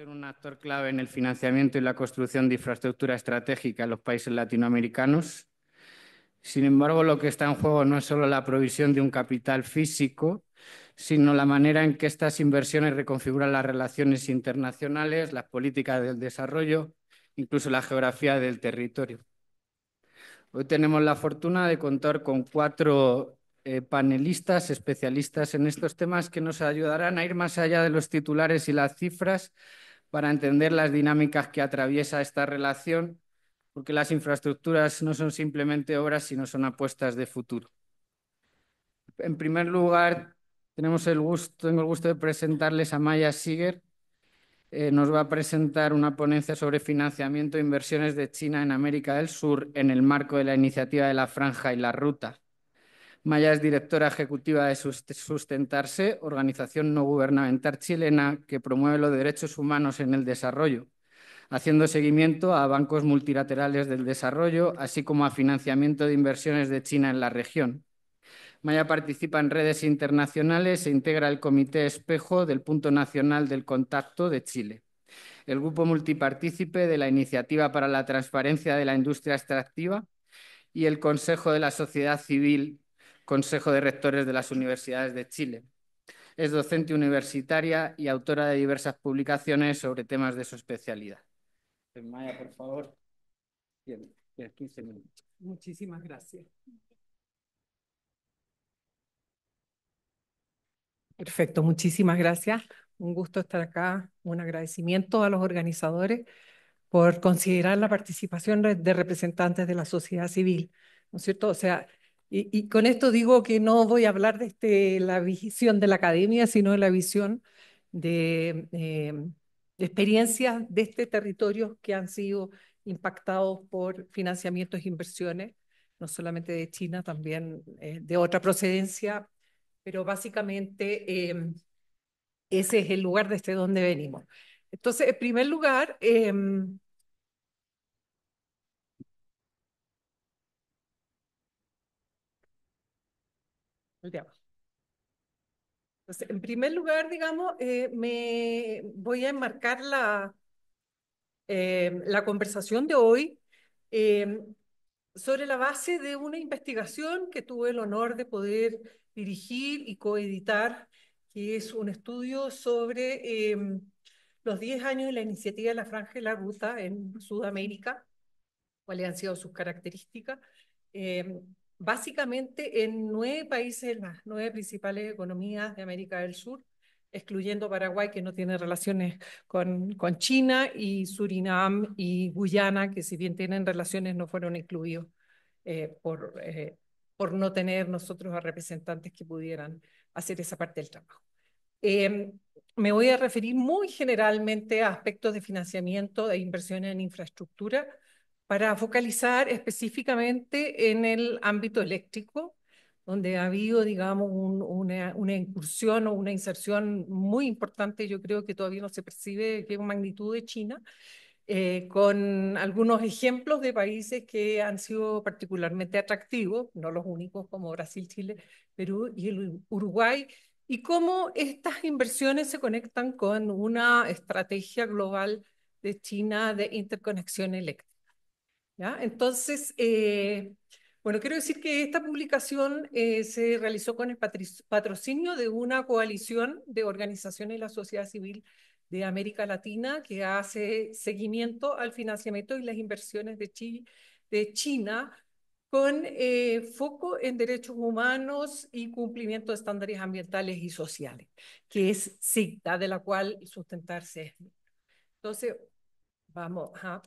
ser un actor clave en el financiamiento y la construcción de infraestructura estratégica en los países latinoamericanos. Sin embargo, lo que está en juego no es solo la provisión de un capital físico, sino la manera en que estas inversiones reconfiguran las relaciones internacionales, las políticas del desarrollo, incluso la geografía del territorio. Hoy tenemos la fortuna de contar con cuatro panelistas especialistas en estos temas que nos ayudarán a ir más allá de los titulares y las cifras para entender las dinámicas que atraviesa esta relación, porque las infraestructuras no son simplemente obras, sino son apuestas de futuro. En primer lugar, tengo el gusto de presentarles a Maya Siger. Nos va a presentar una ponencia sobre financiamiento e inversiones de China en América del Sur en el marco de la iniciativa de la Franja y la Ruta. Maya es directora ejecutiva de Sustentarse, organización no gubernamental chilena que promueve los derechos humanos en el desarrollo, haciendo seguimiento a bancos multilaterales del desarrollo, así como a financiamiento de inversiones de China en la región. Maya participa en redes internacionales e integra el Comité Espejo del Punto Nacional del Contacto de Chile, el grupo multipartícipe de la Iniciativa para la Transparencia de la Industria Extractiva y el Consejo de la Sociedad Civil, Consejo de Rectores de las Universidades de Chile. Es docente universitaria y autora de diversas publicaciones sobre temas de su especialidad. Maya, por favor, tienes 15 minutos. Muchísimas gracias. Perfecto, muchísimas gracias. Un gusto estar acá. Un agradecimiento a los organizadores por considerar la participación de representantes de la sociedad civil, ¿no es cierto? O sea, y con esto digo que no voy a hablar de la visión de la academia, sino de la visión de experiencias de este territorio que han sido impactados por financiamientos e inversiones, no solamente de China, también de otra procedencia, pero básicamente ese es el lugar desde donde venimos. Entonces, en primer lugar, entonces, en primer lugar, digamos, me voy a enmarcar la conversación de hoy eh, sobre la base de una investigación que tuve el honor de poder dirigir y coeditar, que es un estudio sobre los 10 años de la iniciativa de la Franja y la Ruta en Sudamérica, cuáles han sido sus características. Básicamente en 9 países, las 9 principales economías de América del Sur, excluyendo Paraguay, que no tiene relaciones con China, y Surinam y Guyana, que si bien tienen relaciones, no fueron incluidos por no tener nosotros a representantes que pudieran hacer esa parte del trabajo. Eh, Me voy a referir muy generalmente a aspectos de financiamiento e inversión en infraestructura para focalizar específicamente en el ámbito eléctrico, donde ha habido, digamos, una incursión o una inserción muy importante, yo creo que todavía no se percibe qué magnitud de China, con algunos ejemplos de países que han sido particularmente atractivos, no los únicos como Brasil, Chile, Perú y el Uruguay, y cómo estas inversiones se conectan con una estrategia global de China de interconexión eléctrica. ¿Ya? Entonces, bueno, quiero decir que esta publicación se realizó con el patrocinio de una coalición de organizaciones de la sociedad civil de América Latina que hace seguimiento al financiamiento y las inversiones de China con foco en derechos humanos y cumplimiento de estándares ambientales y sociales, que es SIGDA, de la cual Sustentarse es. Entonces, vamos a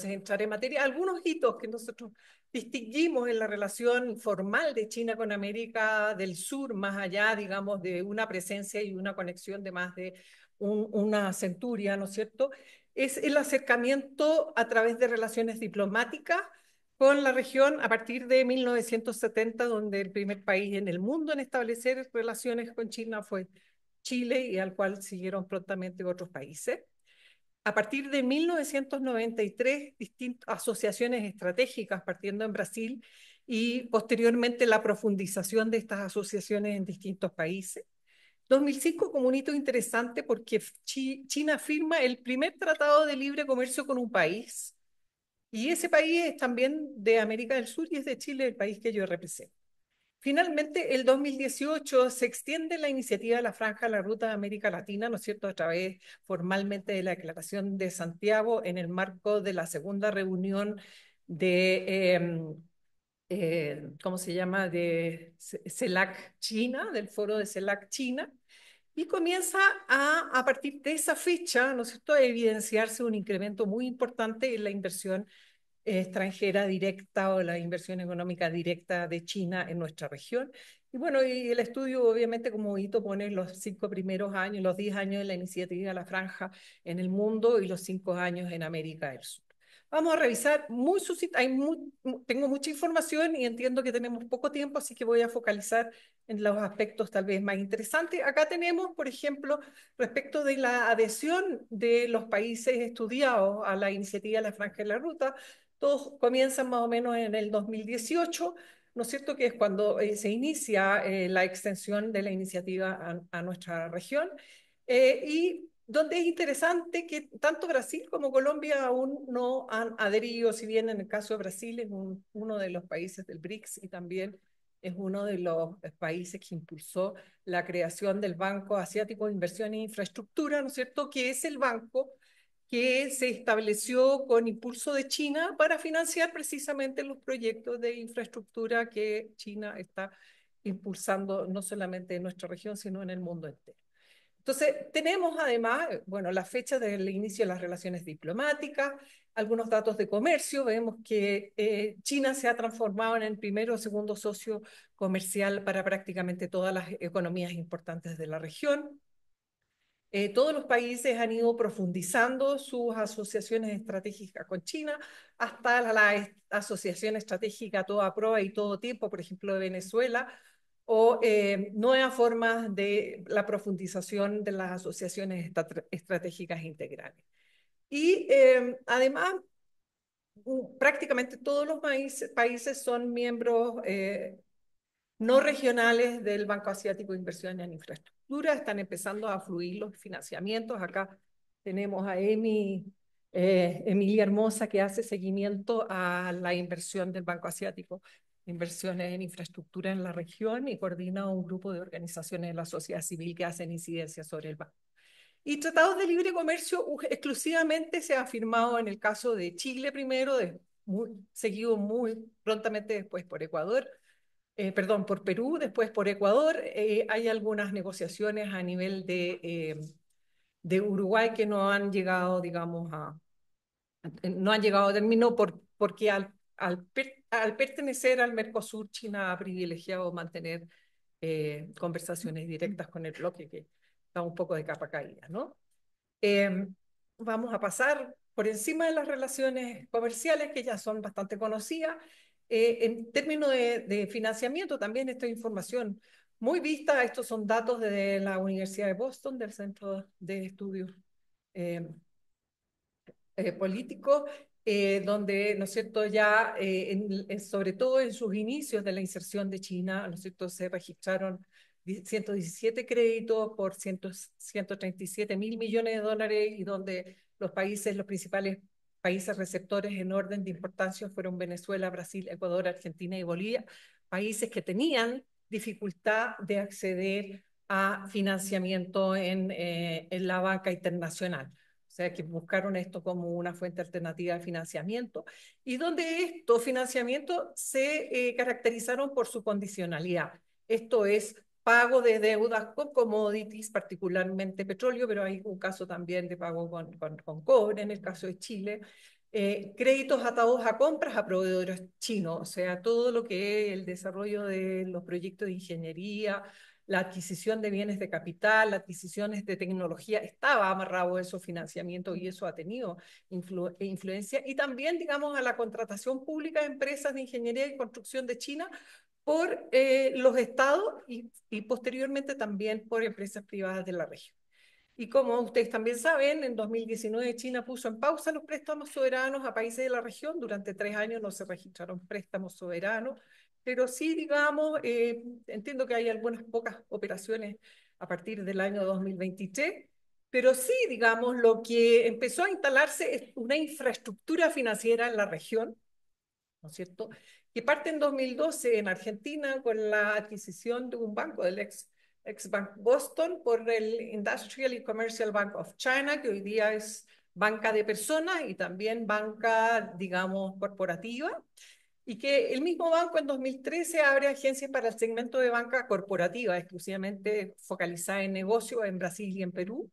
entrar en materia. Algunos hitos que nosotros distinguimos en la relación formal de China con América del Sur, más allá, digamos, de una presencia y una conexión de más de una centuria, ¿no es cierto? Es el acercamiento a través de relaciones diplomáticas con la región a partir de 1970, donde el primer país en el mundo en establecer relaciones con China fue Chile, y al cual siguieron prontamente otros países. A partir de 1993, distintas asociaciones estratégicas partiendo en Brasil y posteriormente la profundización de estas asociaciones en distintos países, 2005 como un hito interesante porque China firma el primer tratado de libre comercio con un país, y ese país es también de América del Sur y es de Chile, el país que yo represento. Finalmente, el 2018 se extiende la iniciativa de la Franja de la Ruta de América Latina, ¿no es cierto?, a través formalmente de la Declaración de Santiago en el marco de la segunda reunión de, ¿cómo se llama?, de CELAC China, del foro de CELAC China, y comienza a partir de esa fecha, ¿no es cierto?, a evidenciarse un incremento muy importante en la inversión extranjera directa o la inversión económica directa de China en nuestra región. Y bueno, y el estudio obviamente como hito pone los 5 primeros años, los 10 años de la iniciativa de la Franja en el mundo y los 5 años en América del Sur. Vamos a revisar tengo mucha información y entiendo que tenemos poco tiempo, así que voy a focalizar en los aspectos tal vez más interesantes. Acá tenemos, por ejemplo, respecto de la adhesión de los países estudiados a la iniciativa de la Franja de la Ruta. Todos comienzan más o menos en el 2018, ¿no es cierto?, que es cuando se inicia la extensión de la iniciativa a nuestra región. Y donde es interesante que tanto Brasil como Colombia aún no han adherido, si bien en el caso de Brasil es uno de los países del BRICS y también es uno de los países que impulsó la creación del Banco Asiático de Inversión e Infraestructura, ¿no es cierto?, que es el banco que se estableció con impulso de China para financiar precisamente los proyectos de infraestructura que China está impulsando no solamente en nuestra región, sino en el mundo entero. Entonces, tenemos además, bueno, la fecha del inicio de las relaciones diplomáticas, algunos datos de comercio. Vemos que China se ha transformado en el primero o segundo socio comercial para prácticamente todas las economías importantes de la región. Todos los países han ido profundizando sus asociaciones estratégicas con China, hasta la asociación estratégica a toda prueba y todo tiempo, por ejemplo, de Venezuela, o nuevas formas de la profundización de las asociaciones estratégicas integrales. Y además, prácticamente todos los países son miembros no regionales del Banco Asiático de Inversión en Infraestructura. Están empezando a fluir los financiamientos. Acá tenemos a Emilia Hermosa, que hace seguimiento a la inversión del Banco Asiático, inversiones en infraestructura en la región, y coordina un grupo de organizaciones de la sociedad civil que hacen incidencia sobre el banco. Y tratados de libre comercio exclusivamente se ha firmado en el caso de Chile primero, seguido muy prontamente después por Ecuador, perdón, por Perú, después por Ecuador. Hay algunas negociaciones a nivel de Uruguay que no han llegado, digamos, no han llegado a término porque al pertenecer al Mercosur, China ha privilegiado mantener conversaciones directas con el bloque, que está un poco de capa caída, ¿no? Eh, Vamos a pasar por encima de las relaciones comerciales, que ya son bastante conocidas. En términos de financiamiento, también esta información muy vista. Estos son datos de la Universidad de Boston, del Centro de Estudios eh, Políticos, donde, ¿no es cierto?, ya sobre todo en sus inicios de la inserción de China, ¿no es cierto?, se registraron 117 créditos por 137 mil millones de dólares, y donde los principales países receptores en orden de importancia fueron Venezuela, Brasil, Ecuador, Argentina y Bolivia, países que tenían dificultad de acceder a financiamiento en la banca internacional. O sea, que buscaron esto como una fuente alternativa de financiamiento, y donde estos financiamientos se caracterizaron por su condicionalidad. Esto es pago de deudas con commodities, particularmente petróleo, pero hay un caso también de pago con cobre, en el caso de Chile. Créditos atados a compras a proveedores chinos, o sea, todo lo que es el desarrollo de los proyectos de ingeniería, la adquisición de bienes de capital, las adquisiciones de tecnología, estaba amarrado a esos financiamientos, y eso ha tenido influencia. Y también, digamos, a la contratación pública de empresas de ingeniería y construcción de China por los estados, y posteriormente también por empresas privadas de la región. Y como ustedes también saben, en 2019 China puso en pausa los préstamos soberanos a países de la región. Durante 3 años no se registraron préstamos soberanos, pero sí, digamos, entiendo que hay algunas pocas operaciones a partir del año 2023, pero sí, digamos, lo que empezó a instalarse es una infraestructura financiera en la región, ¿no es cierto?, que parte en 2012 en Argentina con la adquisición de un banco, del ex Bank Boston, por el Industrial y Commercial Bank of China, que hoy día es banca de personas y también banca, digamos, corporativa, y que el mismo banco en 2013 abre agencias para el segmento de banca corporativa, exclusivamente focalizada en negocios en Brasil y en Perú.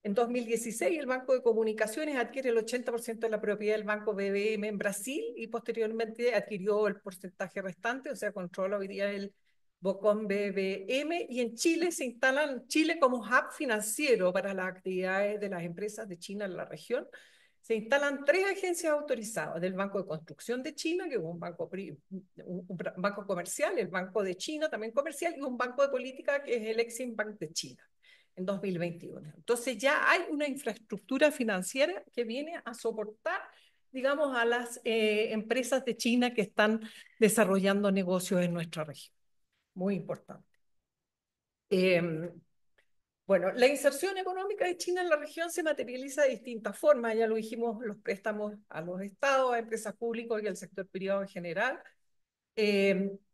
En 2016, el Banco de Comunicaciones adquiere el 80% de la propiedad del Banco BBM en Brasil y posteriormente adquirió el porcentaje restante, o sea, controla hoy día el Bocom BBM. Y en Chile se instalan Chile como hub financiero para las actividades de las empresas de China en la región. Se instalan 3 agencias autorizadas del Banco de Construcción de China, que es un banco comercial, el Banco de China también comercial, y un banco de política que es el Exim Bank de China en 2021. Entonces ya hay una infraestructura financiera que viene a soportar, digamos, a las empresas de China que están desarrollando negocios en nuestra región. Muy importante. Bueno, la inserción económica de China en la región se materializa de distintas formas. Ya lo dijimos, los préstamos a los estados, a empresas públicas y al sector privado en general,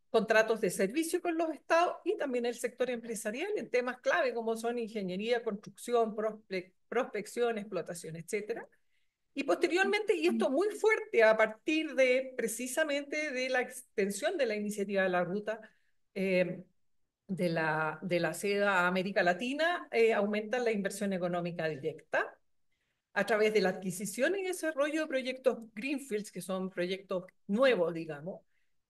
contratos de servicio con los estados y también el sector empresarial en temas clave como son ingeniería, construcción, prospección, explotación, etcétera. Y posteriormente, y esto muy fuerte a partir de precisamente de la extensión de la iniciativa de la ruta de la seda a América Latina, aumenta la inversión económica directa a través de la adquisición y desarrollo de proyectos greenfields, que son proyectos nuevos, digamos,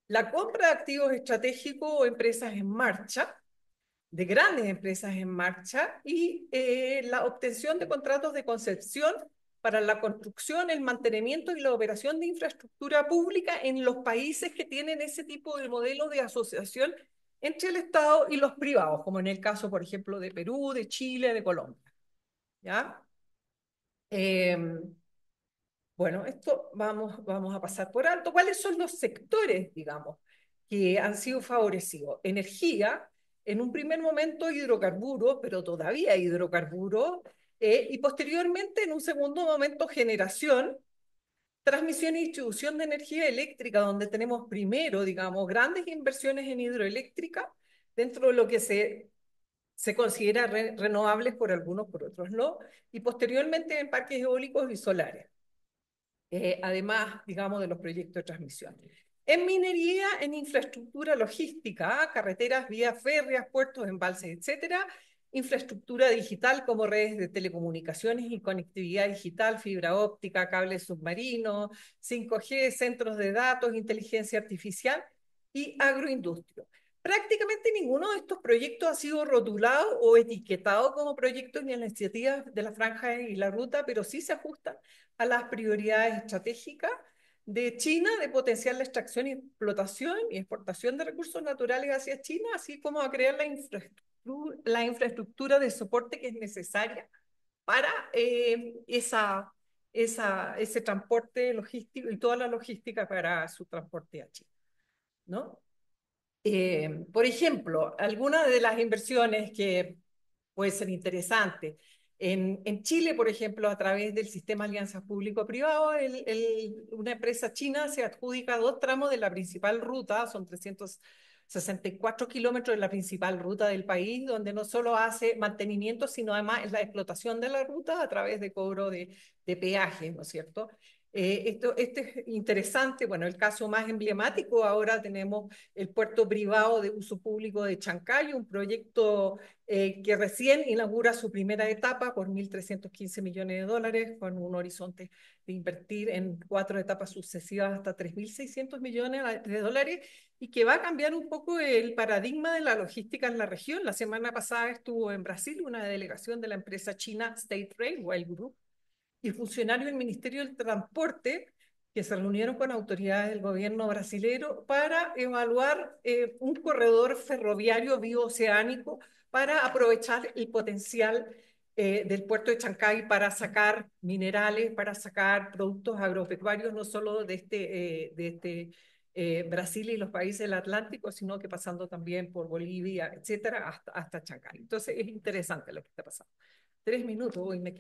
la compra de activos estratégicos o empresas en marcha, de grandes empresas en marcha, y la obtención de contratos de concepción para la construcción, el mantenimiento y la operación de infraestructura pública en los países que tienen ese tipo de modelo de asociación entre el Estado y los privados, como en el caso, por ejemplo, de Perú, de Chile, de Colombia. ¿Ya? Bueno, esto vamos a pasar por alto. ¿Cuáles son los sectores, digamos, que han sido favorecidos? Energía, en un primer momento hidrocarburos, pero todavía hidrocarburos, y posteriormente en un segundo momento generación, transmisión y distribución de energía eléctrica, donde tenemos primero, digamos, grandes inversiones en hidroeléctrica, dentro de lo que se considera renovables por algunos, por otros no, y posteriormente en parques eólicos y solares. Además, digamos, de los proyectos de transmisión. En minería, en infraestructura logística, carreteras, vías férreas, puertos, embalses, etcétera. Infraestructura digital como redes de telecomunicaciones y conectividad digital, fibra óptica, cables submarinos, 5G, centros de datos, inteligencia artificial y agroindustria. Prácticamente ninguno de estos proyectos ha sido rotulado o etiquetado como proyectos ni en la iniciativa de la franja y la ruta, pero sí se ajustan a las prioridades estratégicas de China de potenciar la extracción, explotación y exportación de recursos naturales hacia China, así como a crear la infraestructura de soporte que es necesaria para ese transporte logístico y toda la logística para su transporte a China, ¿no? Por ejemplo, algunas de las inversiones que pueden ser interesantes. En Chile, por ejemplo, a través del sistema de alianzas público-privado, una empresa china se adjudica 2 tramos de la principal ruta, son 364 kilómetros de la principal ruta del país, donde no solo hace mantenimiento, sino además es la explotación de la ruta a través de cobro de peaje, ¿no es cierto? Esto es interesante. Bueno, el caso más emblemático, ahora tenemos el puerto privado de uso público de Chancay, un proyecto que recién inaugura su primera etapa por 1.315 millones de dólares, con un horizonte de invertir en 4 etapas sucesivas hasta 3.600 millones de dólares, y que va a cambiar un poco el paradigma de la logística en la región. La semana pasada estuvo en Brasil una delegación de la empresa china State Rail, Wild Group, y funcionarios del Ministerio del Transporte que se reunieron con autoridades del gobierno brasilero para evaluar un corredor ferroviario bioceánico para aprovechar el potencial del puerto de Chancay para sacar minerales, para sacar productos agropecuarios, no solo de este Brasil y los países del Atlántico, sino que pasando también por Bolivia, etcétera, hasta Chancay. Entonces es interesante lo que está pasando. 3 minutos y me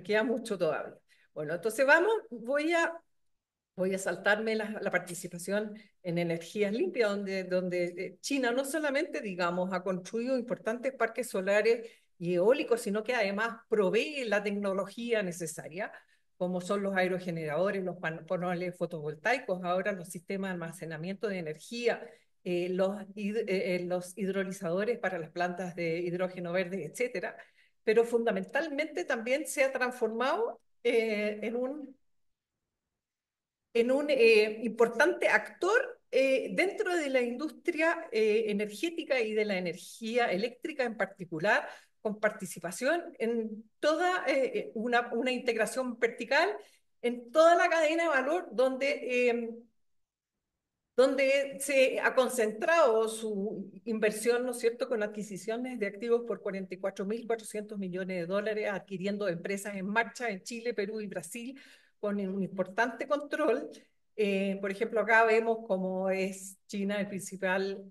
queda mucho todavía. Bueno, entonces voy a saltarme la participación en energías limpias, donde China no solamente, digamos, ha construido importantes parques solares y eólicos, sino que además provee la tecnología necesaria, como son los aerogeneradores, los paneles fotovoltaicos, ahora los sistemas de almacenamiento de energía, los hidrolizadores para las plantas de hidrógeno verde, etcétera. Pero fundamentalmente también se ha transformado en un importante actor dentro de la industria energética y de la energía eléctrica en particular, con participación en toda una integración vertical en toda la cadena de valor donde se ha concentrado su inversión, ¿no es cierto?, con adquisiciones de activos por 44.400 millones de dólares, adquiriendo empresas en marcha en Chile, Perú y Brasil, con un importante control. Por ejemplo, acá vemos cómo es China el principal,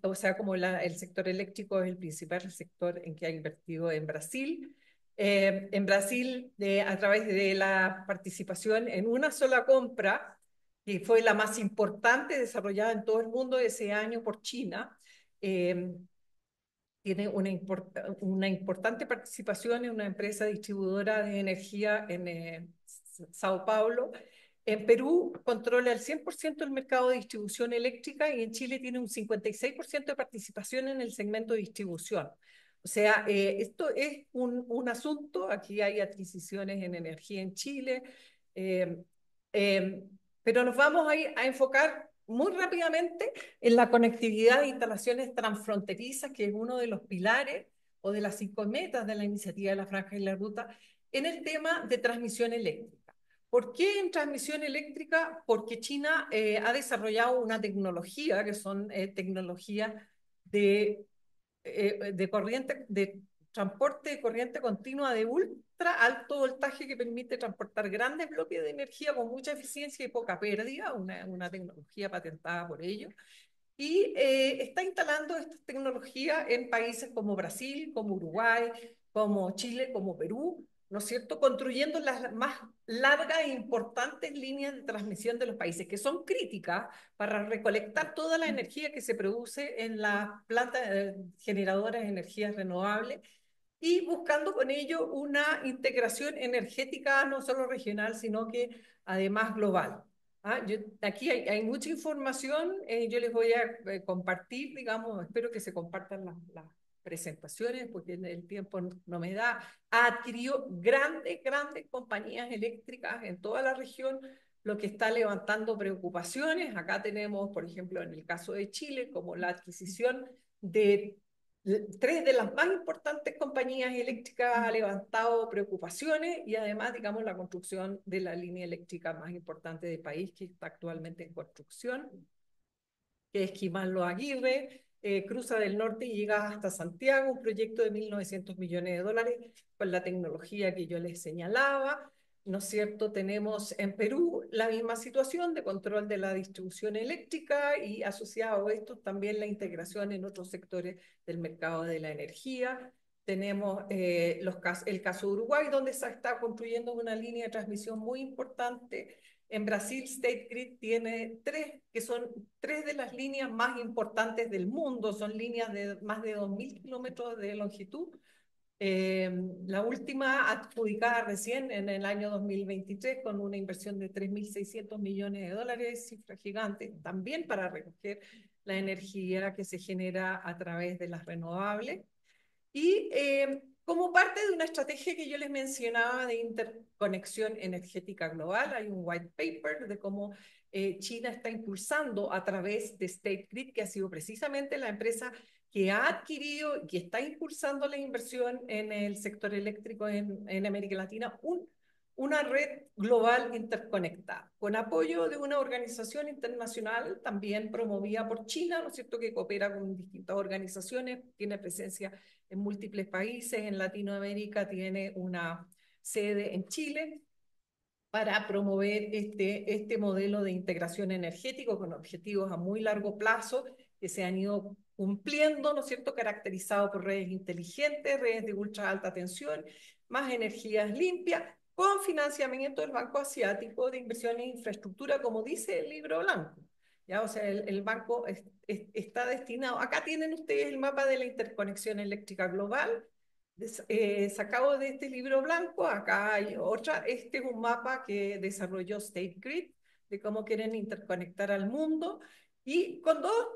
o sea, como el sector eléctrico es el principal sector en que ha invertido en Brasil. En Brasil, a través de la participación en una sola compra, que fue la más importante desarrollada en todo el mundo ese año por China, eh, tiene una importante participación en una empresa distribuidora de energía en Sao Paulo. En Perú controla el 100% del mercado de distribución eléctrica y en Chile tiene un 56% de participación en el segmento de distribución. O sea, esto es un asunto, aquí hay adquisiciones en energía en Chile, eh, eh, pero nos vamos a enfocar muy rápidamente en la conectividad de instalaciones transfronterizas, que es uno de los pilares o de las 5 metas de la iniciativa de la Franja y la Ruta, en el tema de transmisión eléctrica. ¿Por qué en transmisión eléctrica? Porque China ha desarrollado una tecnología, que son tecnologías de, de transporte de corriente continua de ultra alto voltaje que permite transportar grandes bloques de energía con mucha eficiencia y poca pérdida, una tecnología patentada por ellos. Y está instalando esta tecnología en países como Brasil, como Uruguay, como Chile, como Perú, ¿no es cierto? Construyendo las más largas e importantes líneas de transmisión de los países, que son críticas para recolectar toda la energía que se produce en las plantas generadoras de energías renovables y buscando con ello una integración energética no solo regional, sino que además global. Aquí hay mucha información, yo les voy a compartir, digamos, espero que se compartan las presentaciones porque el tiempo no me da. Ha adquirido grandes compañías eléctricas en toda la región, lo que está levantando preocupaciones. Acá tenemos, por ejemplo, en el caso de Chile, como la adquisición de 3 de las más importantes compañías eléctricas ha levantado preocupaciones y además, digamos, la construcción de la línea eléctrica más importante del país que está actualmente en construcción, que es Quimán-Los Aguirre, cruza del norte y llega hasta Santiago, un proyecto de 1.900 millones de dólares con la tecnología que yo les señalaba. ¿No es cierto? Tenemos en Perú la misma situación de control de la distribución eléctrica y asociado a esto también la integración en otros sectores del mercado de la energía. Tenemos el caso de Uruguay, donde se está construyendo una línea de transmisión muy importante. En Brasil, State Grid tiene 3, que son 3 de las líneas más importantes del mundo, son líneas de más de 2.000 kilómetros de longitud. La última adjudicada recién en el año 2023 con una inversión de 3.600 millones de dólares, cifra gigante, también para recoger la energía que se genera a través de las renovables. Y como parte de una estrategia que yo les mencionaba de interconexión energética global, hay un white paper de cómo China está impulsando a través de State Grid, que ha sido precisamente la empresa que ha adquirido y que está impulsando la inversión en el sector eléctrico en América Latina, una red global interconectada, con apoyo de una organización internacional también promovida por China, ¿no es cierto?, que coopera con distintas organizaciones, tiene presencia en múltiples países, en Latinoamérica tiene una sede en Chile, para promover este modelo de integración energético con objetivos a muy largo plazo que se han ido cumpliendo, ¿no es cierto?, caracterizado por redes inteligentes, redes de ultra alta tensión, más energías limpias, con financiamiento del Banco Asiático de Inversión en Infraestructura, como dice el libro blanco. ¿Ya? O sea, el banco está destinado, acá tienen ustedes el mapa de la interconexión eléctrica global, sacado de este libro blanco. Acá hay otra. Este es un mapa que desarrolló State Grid de cómo quieren interconectar al mundo y con dos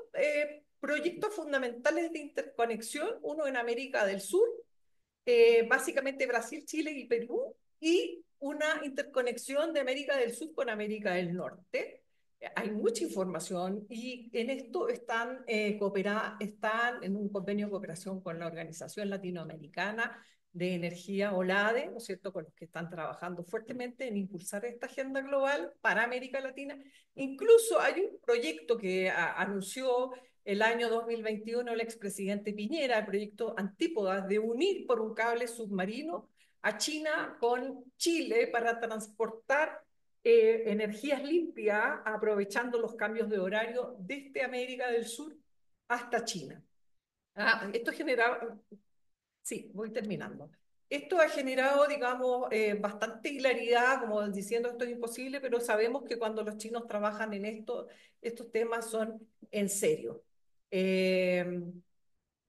proyectos fundamentales de interconexión, uno en América del Sur, básicamente Brasil, Chile y Perú, y una interconexión de América del Sur con América del Norte. Hay mucha información y en esto están en un convenio de cooperación con la Organización Latinoamericana de Energía, OLADE, ¿no es cierto?, con los que están trabajando fuertemente en impulsar esta agenda global para América Latina. Incluso hay un proyecto que anunció el año 2021 el expresidente Piñera, el proyecto Antípodas, de unir por un cable submarino a China con Chile para transportar energías limpias, aprovechando los cambios de horario desde América del Sur hasta China. Esto genera, sí, voy terminando. Esto ha generado, digamos, bastante hilaridad, como diciendo esto es imposible, pero sabemos que cuando los chinos trabajan en esto, estos temas son en serio. Eh,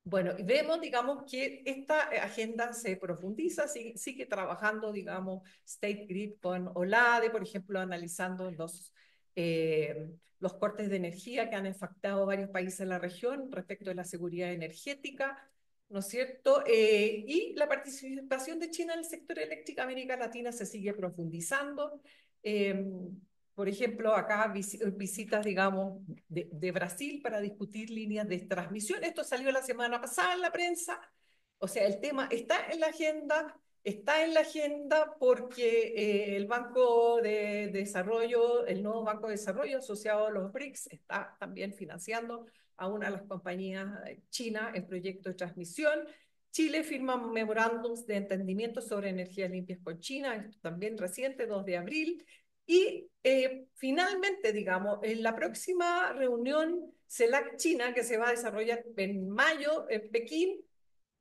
bueno, y vemos, digamos, que esta agenda se profundiza, sigue trabajando, digamos, State Grid con OLADE, por ejemplo, analizando los cortes de energía que han afectado a varios países de la región respecto de la seguridad energética, ¿no es cierto? Y la participación de China en el sector eléctrico de América Latina se sigue profundizando. Por ejemplo, acá visitas, digamos, de Brasil para discutir líneas de transmisión. Esto salió la semana pasada en la prensa. O sea, el tema está en la agenda porque el Banco de Desarrollo, el nuevo Banco de Desarrollo asociado a los BRICS, está también financiando a una de las compañías chinas el proyecto de transmisión. Chile firma memorándums de entendimiento sobre energías limpias con China, esto también reciente, 2 de abril. Y finalmente, digamos, en la próxima reunión CELAC-China, que se va a desarrollar en mayo en Pekín,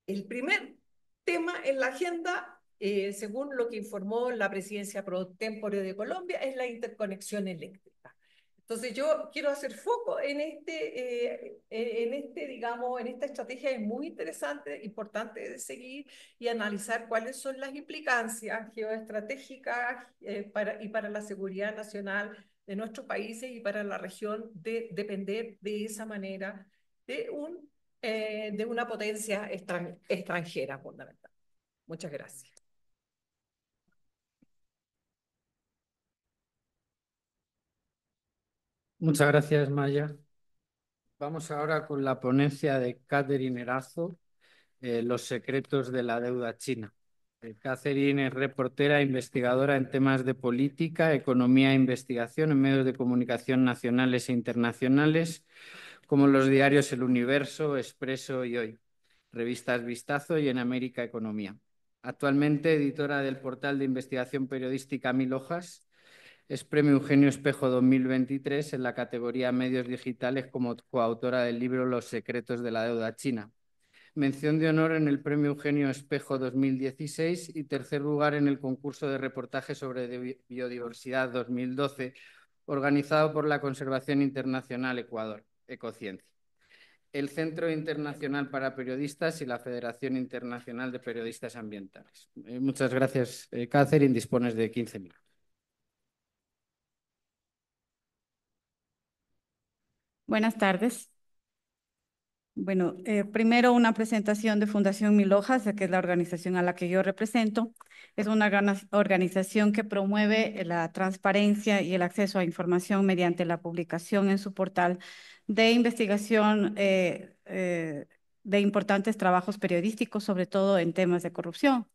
el primer tema en la agenda, según lo que informó la presidencia pro tempore de Colombia, es la interconexión eléctrica. Entonces yo quiero hacer foco digamos, en esta estrategia. Es muy interesante, importante de seguir y analizar cuáles son las implicancias geoestratégicas para la seguridad nacional de nuestros países y para la región de depender de esa manera de una potencia extranjera fundamental. Muchas gracias. Muchas gracias, Maya. Vamos ahora con la ponencia de Catherine Erazo, Los secretos de la deuda china. Catherine es reportera e investigadora en temas de política, economía e investigación en medios de comunicación nacionales e internacionales, como los diarios El Universo, Expreso y Hoy, revistas Vistazo y En América Economía. Actualmente editora del portal de investigación periodística Mil Hojas. Es Premio Eugenio Espejo 2023 en la categoría Medios Digitales como coautora del libro Los secretos de la deuda china. Mención de honor en el Premio Eugenio Espejo 2016 y tercer lugar en el concurso de reportaje sobre biodiversidad 2012, organizado por la Conservación Internacional Ecuador, Ecociencia, el Centro Internacional para Periodistas y la Federación Internacional de Periodistas Ambientales. Muchas gracias, Catherine. Dispones de 15 minutos. Buenas tardes. Bueno, primero una presentación de Fundación Mil Hojas, que es la organización a la que yo represento. Es una organización que promueve la transparencia y el acceso a información mediante la publicación en su portal de investigación de importantes trabajos periodísticos, sobre todo en temas de corrupción.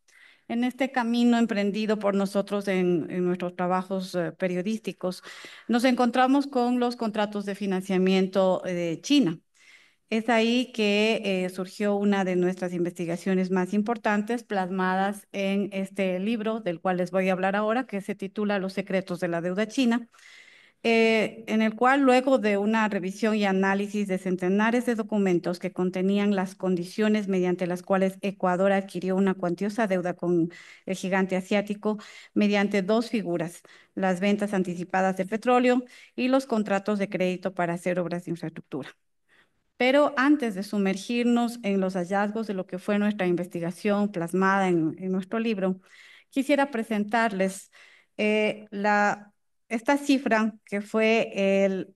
En este camino emprendido por nosotros en nuestros trabajos periodísticos, nos encontramos con los contratos de financiamiento de China. Es ahí que surgió una de nuestras investigaciones más importantes plasmadas en este libro del cual les voy a hablar ahora, que se titula Los secretos de la deuda china, en el cual luego de una revisión y análisis de centenares de documentos que contenían las condiciones mediante las cuales Ecuador adquirió una cuantiosa deuda con el gigante asiático mediante dos figuras, las ventas anticipadas de petróleo y los contratos de crédito para hacer obras de infraestructura. Pero antes de sumergirnos en los hallazgos de lo que fue nuestra investigación plasmada en nuestro libro, quisiera presentarles esta cifra que fue el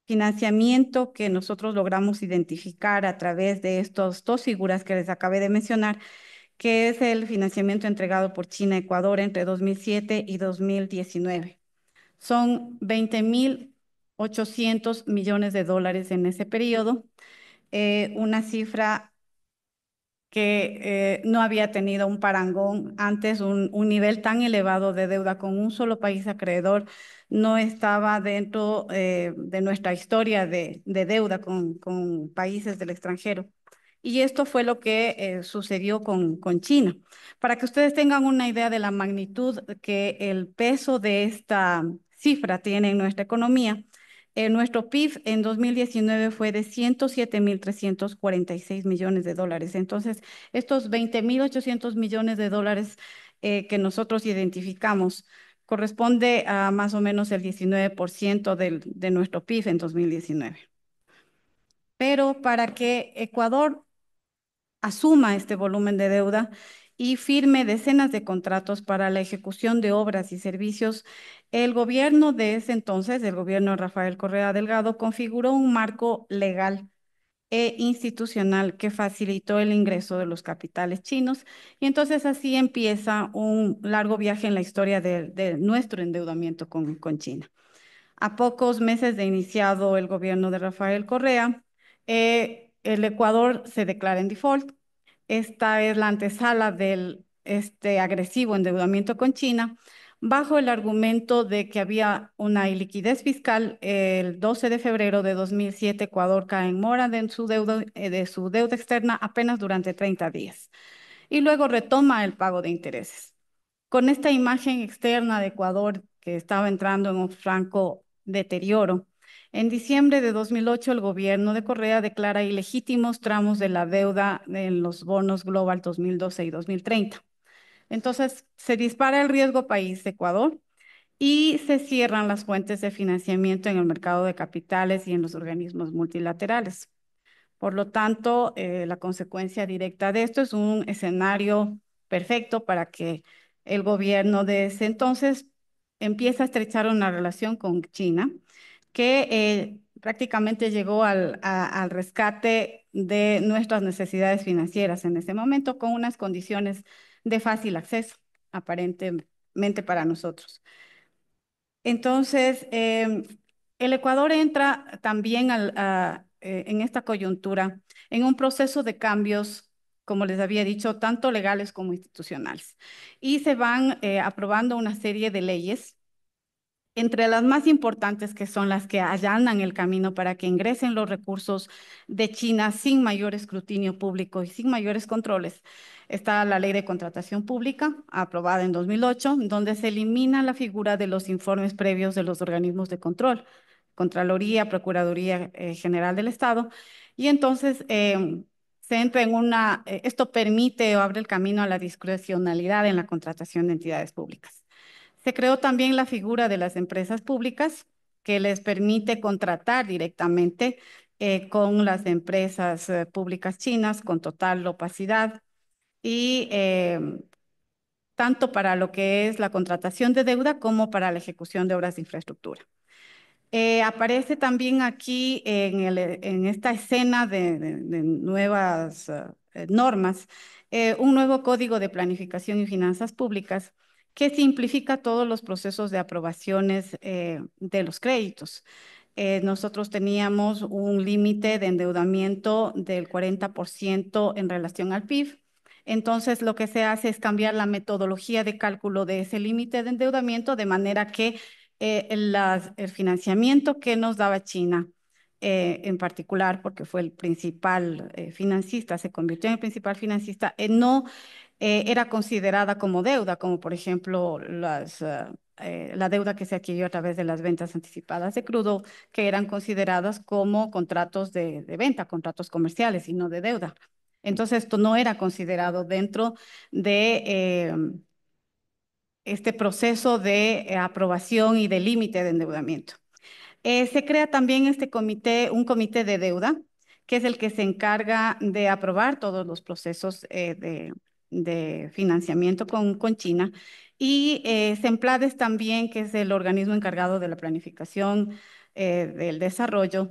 financiamiento que nosotros logramos identificar a través de estas dos figuras que les acabé de mencionar, que es el financiamiento entregado por China a Ecuador entre 2007 y 2019. Son 20.800 millones de dólares en ese periodo, una cifra que no había tenido un parangón antes, un nivel tan elevado de deuda con un solo país acreedor no estaba dentro de nuestra historia de deuda con países del extranjero. Y esto fue lo que sucedió con China. Para que ustedes tengan una idea de la magnitud que el peso de esta cifra tiene en nuestra economía, nuestro PIB en 2019 fue de 107.346 millones de dólares. Entonces, estos 20.800 millones de dólares que nosotros identificamos corresponde a más o menos el 19% de nuestro PIB en 2019. Pero para que Ecuador asuma este volumen de deuda y firme decenas de contratos para la ejecución de obras y servicios, el gobierno de ese entonces, el gobierno de Rafael Correa Delgado, configuró un marco legal e institucional que facilitó el ingreso de los capitales chinos. Y entonces así empieza un largo viaje en la historia de nuestro endeudamiento con China. A pocos meses de iniciado el gobierno de Rafael Correa, el Ecuador se declara en default. Esta es la antesala del agresivo endeudamiento con China, bajo el argumento de que había una iliquidez fiscal. El 12 de febrero de 2007, Ecuador cae en mora de su deuda externa apenas durante 30 días y luego retoma el pago de intereses. Con esta imagen externa de Ecuador que estaba entrando en un franco deterioro, en diciembre de 2008 el gobierno de Correa declara ilegítimos tramos de la deuda en los bonos Global 2012 y 2030. Entonces se dispara el riesgo país Ecuador y se cierran las fuentes de financiamiento en el mercado de capitales y en los organismos multilaterales. Por lo tanto, la consecuencia directa de esto es un escenario perfecto para que el gobierno de ese entonces empiece a estrechar una relación con China, que prácticamente llegó al rescate de nuestras necesidades financieras en ese momento con unas condiciones de fácil acceso, aparentemente para nosotros. Entonces, el Ecuador entra también en esta coyuntura en un proceso de cambios, como les había dicho, tanto legales como institucionales. Y se van aprobando una serie de leyes, entre las más importantes que son las que allanan el camino para que ingresen los recursos de China sin mayor escrutinio público y sin mayores controles. Está la Ley de Contratación Pública, aprobada en 2008, donde se elimina la figura de los informes previos de los organismos de control, Contraloría, Procuraduría General del Estado, y entonces se entra en esto permite o abre el camino a la discrecionalidad en la contratación de entidades públicas. Se creó también la figura de las empresas públicas que les permite contratar directamente con las empresas públicas chinas con total opacidad y tanto para lo que es la contratación de deuda como para la ejecución de obras de infraestructura. Aparece también aquí en esta escena de nuevas normas un nuevo código de planificación y finanzas públicas que simplifica todos los procesos de aprobaciones de los créditos. Nosotros teníamos un límite de endeudamiento del 40% en relación al PIB. Entonces, lo que se hace es cambiar la metodología de cálculo de ese límite de endeudamiento de manera que el financiamiento que nos daba China en particular, porque fue el principal financista, se convirtió en el principal financista, no era considerada como deuda, como por ejemplo la deuda que se adquirió a través de las ventas anticipadas de crudo, que eran consideradas como contratos de venta, contratos comerciales y no de deuda. Entonces, esto no era considerado dentro de este proceso de aprobación y de límite de endeudamiento. Se crea también este comité, un comité de deuda, que es el que se encarga de aprobar todos los procesos de financiamiento con China. Y SEMPLADES también, que es el organismo encargado de la planificación del desarrollo,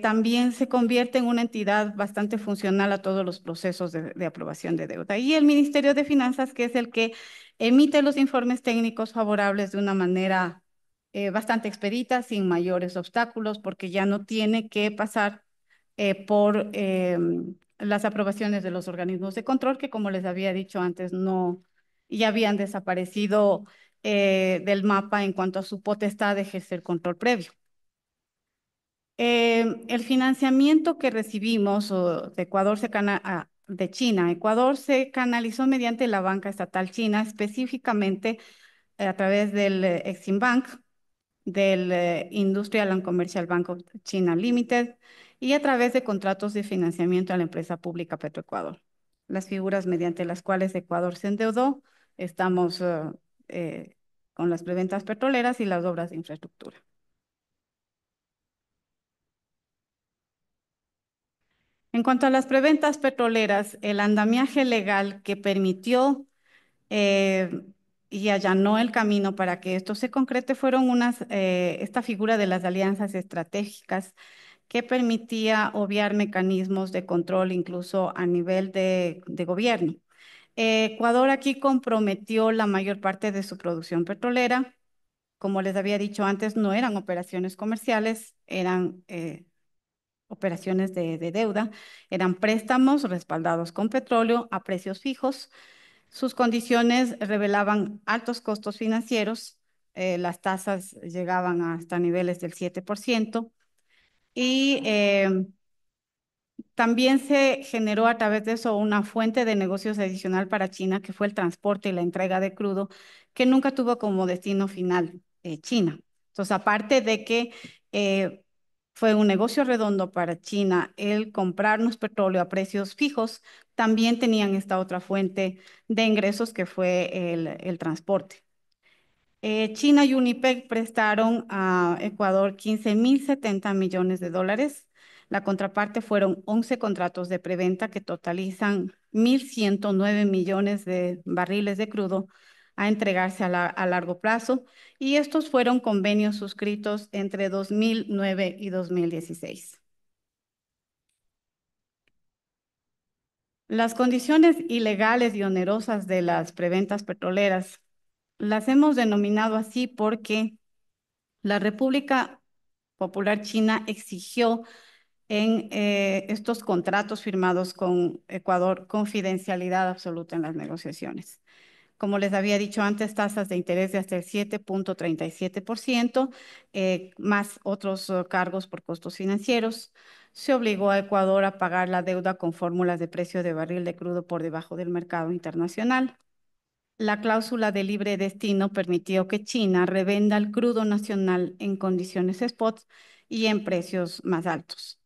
también se convierte en una entidad bastante funcional a todos los procesos de aprobación de deuda. Y el Ministerio de Finanzas, que es el que emite los informes técnicos favorables de una manera bastante expedita, sin mayores obstáculos, porque ya no tiene que pasar por las aprobaciones de los organismos de control, que como les había dicho antes, no, ya habían desaparecido del mapa en cuanto a su potestad de ejercer control previo. El financiamiento que recibimos de China, Ecuador se canalizó mediante la banca estatal china, específicamente a través del Exim Bank, del Industrial and Commercial Bank of China Limited y a través de contratos de financiamiento a la empresa pública Petroecuador. Las figuras mediante las cuales Ecuador se endeudó, estamos con las preventas petroleras y las obras de infraestructura. En cuanto a las preventas petroleras, el andamiaje legal que permitió y allanó el camino para que esto se concrete fueron esta figura de las alianzas estratégicas que permitía obviar mecanismos de control incluso a nivel de gobierno. Ecuador aquí comprometió la mayor parte de su producción petrolera. Como les había dicho antes, no eran operaciones comerciales, eran operaciones de deuda, eran préstamos respaldados con petróleo a precios fijos. Sus condiciones revelaban altos costos financieros, las tasas llegaban hasta niveles del 7%, y también se generó a través de eso una fuente de negocios adicional para China, que fue el transporte y la entrega de crudo, que nunca tuvo como destino final China. Entonces, aparte de que fue un negocio redondo para China el comprarnos petróleo a precios fijos, también tenían esta otra fuente de ingresos que fue el transporte. China y Unipec prestaron a Ecuador 15.070 millones de dólares. La contraparte fueron 11 contratos de preventa que totalizan 1.109 millones de barriles de crudo a entregarse a largo plazo, y estos fueron convenios suscritos entre 2009 y 2016. Las condiciones ilegales y onerosas de las preventas petroleras las hemos denominado así porque la República Popular China exigió en estos contratos firmados con Ecuador confidencialidad absoluta en las negociaciones. Como les había dicho antes, tasas de interés de hasta el 7.37%, más otros cargos por costos financieros. Se obligó a Ecuador a pagar la deuda con fórmulas de precio de barril de crudo por debajo del mercado internacional. La cláusula de libre destino permitió que China revenda el crudo nacional en condiciones spot y en precios más altos.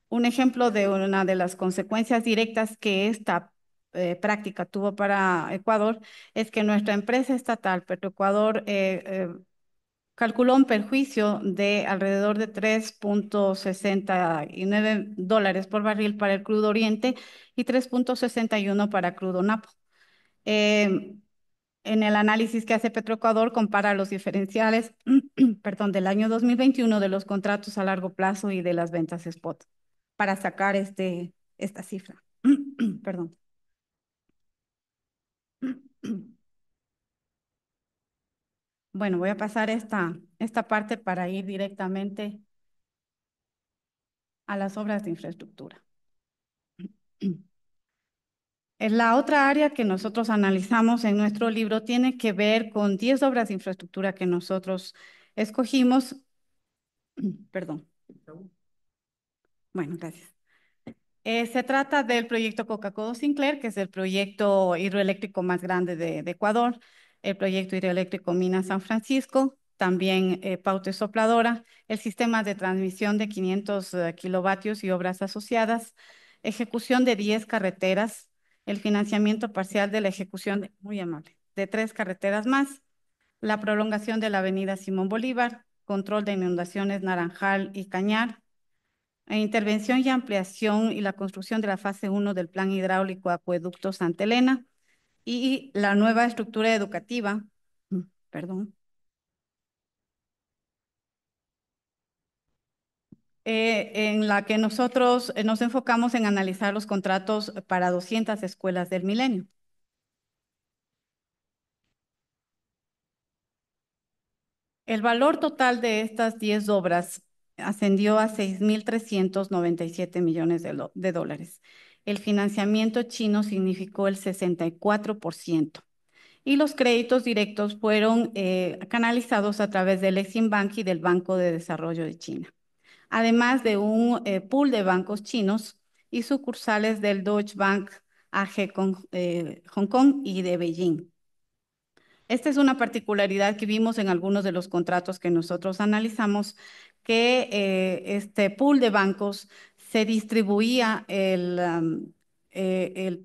Un ejemplo de una de las consecuencias directas que esta práctica tuvo para Ecuador es que nuestra empresa estatal, Petroecuador, calculó un perjuicio de alrededor de $3.69 por barril para el crudo Oriente y 3.61 para crudo Napo. En el análisis que hace Petroecuador, compara los diferenciales perdón, del año 2021 de los contratos a largo plazo y de las ventas spot para sacar esta cifra. Perdón. Bueno, voy a pasar esta parte para ir directamente a las obras de infraestructura. La otra área que nosotros analizamos en nuestro libro tiene que ver con 10 obras de infraestructura que nosotros escogimos. Perdón. Bueno, gracias. Se trata del proyecto Coca-Cola Sinclair, que es el proyecto hidroeléctrico más grande de Ecuador, el proyecto hidroeléctrico Mina San Francisco, también Paute Sopladora, el sistema de transmisión de 500 kilovatios y obras asociadas, ejecución de 10 carreteras, el financiamiento parcial de la ejecución, muy amable, de 3 carreteras más, la prolongación de la avenida Simón Bolívar, control de inundaciones Naranjal y Cañar, intervención y ampliación y la construcción de la fase 1 del Plan Hidráulico Acueducto Santa Elena y la nueva estructura educativa, perdón, en la que nosotros nos enfocamos en analizar los contratos para 200 escuelas del milenio. El valor total de estas 10 obras ascendió a 6.397 millones de dólares. El financiamiento chino significó el 64% y los créditos directos fueron canalizados a través del Exim Bank y del Banco de Desarrollo de China, además de un pool de bancos chinos y sucursales del Deutsche Bank AG con Hong Kong y de Beijing. Esta es una particularidad que vimos en algunos de los contratos que nosotros analizamos, que este pool de bancos se distribuía el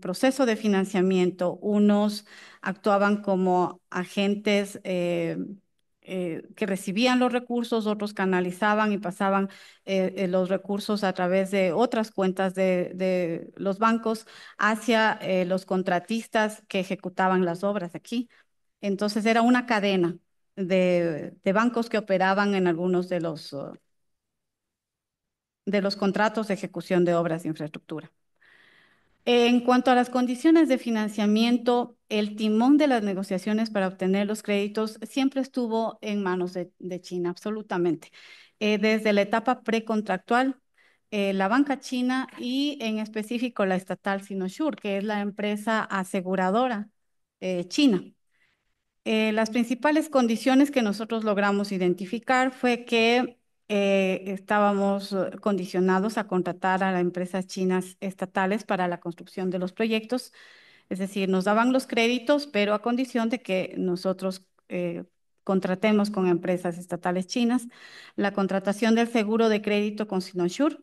proceso de financiamiento. Unos actuaban como agentes que recibían los recursos, otros canalizaban y pasaban los recursos a través de otras cuentas de los bancos hacia los contratistas que ejecutaban las obras aquí. Entonces era una cadena de bancos que operaban en algunos de los contratos de ejecución de obras de infraestructura. En cuanto a las condiciones de financiamiento, el timón de las negociaciones para obtener los créditos siempre estuvo en manos de China, absolutamente. Desde la etapa precontractual, la banca china y en específico la estatal Sinosure, que es la empresa aseguradora china. Las principales condiciones que nosotros logramos identificar fue que estábamos condicionados a contratar a las empresas chinas estatales para la construcción de los proyectos, es decir, nos daban los créditos, pero a condición de que nosotros contratemos con empresas estatales chinas. La contratación del seguro de crédito con Sinosure,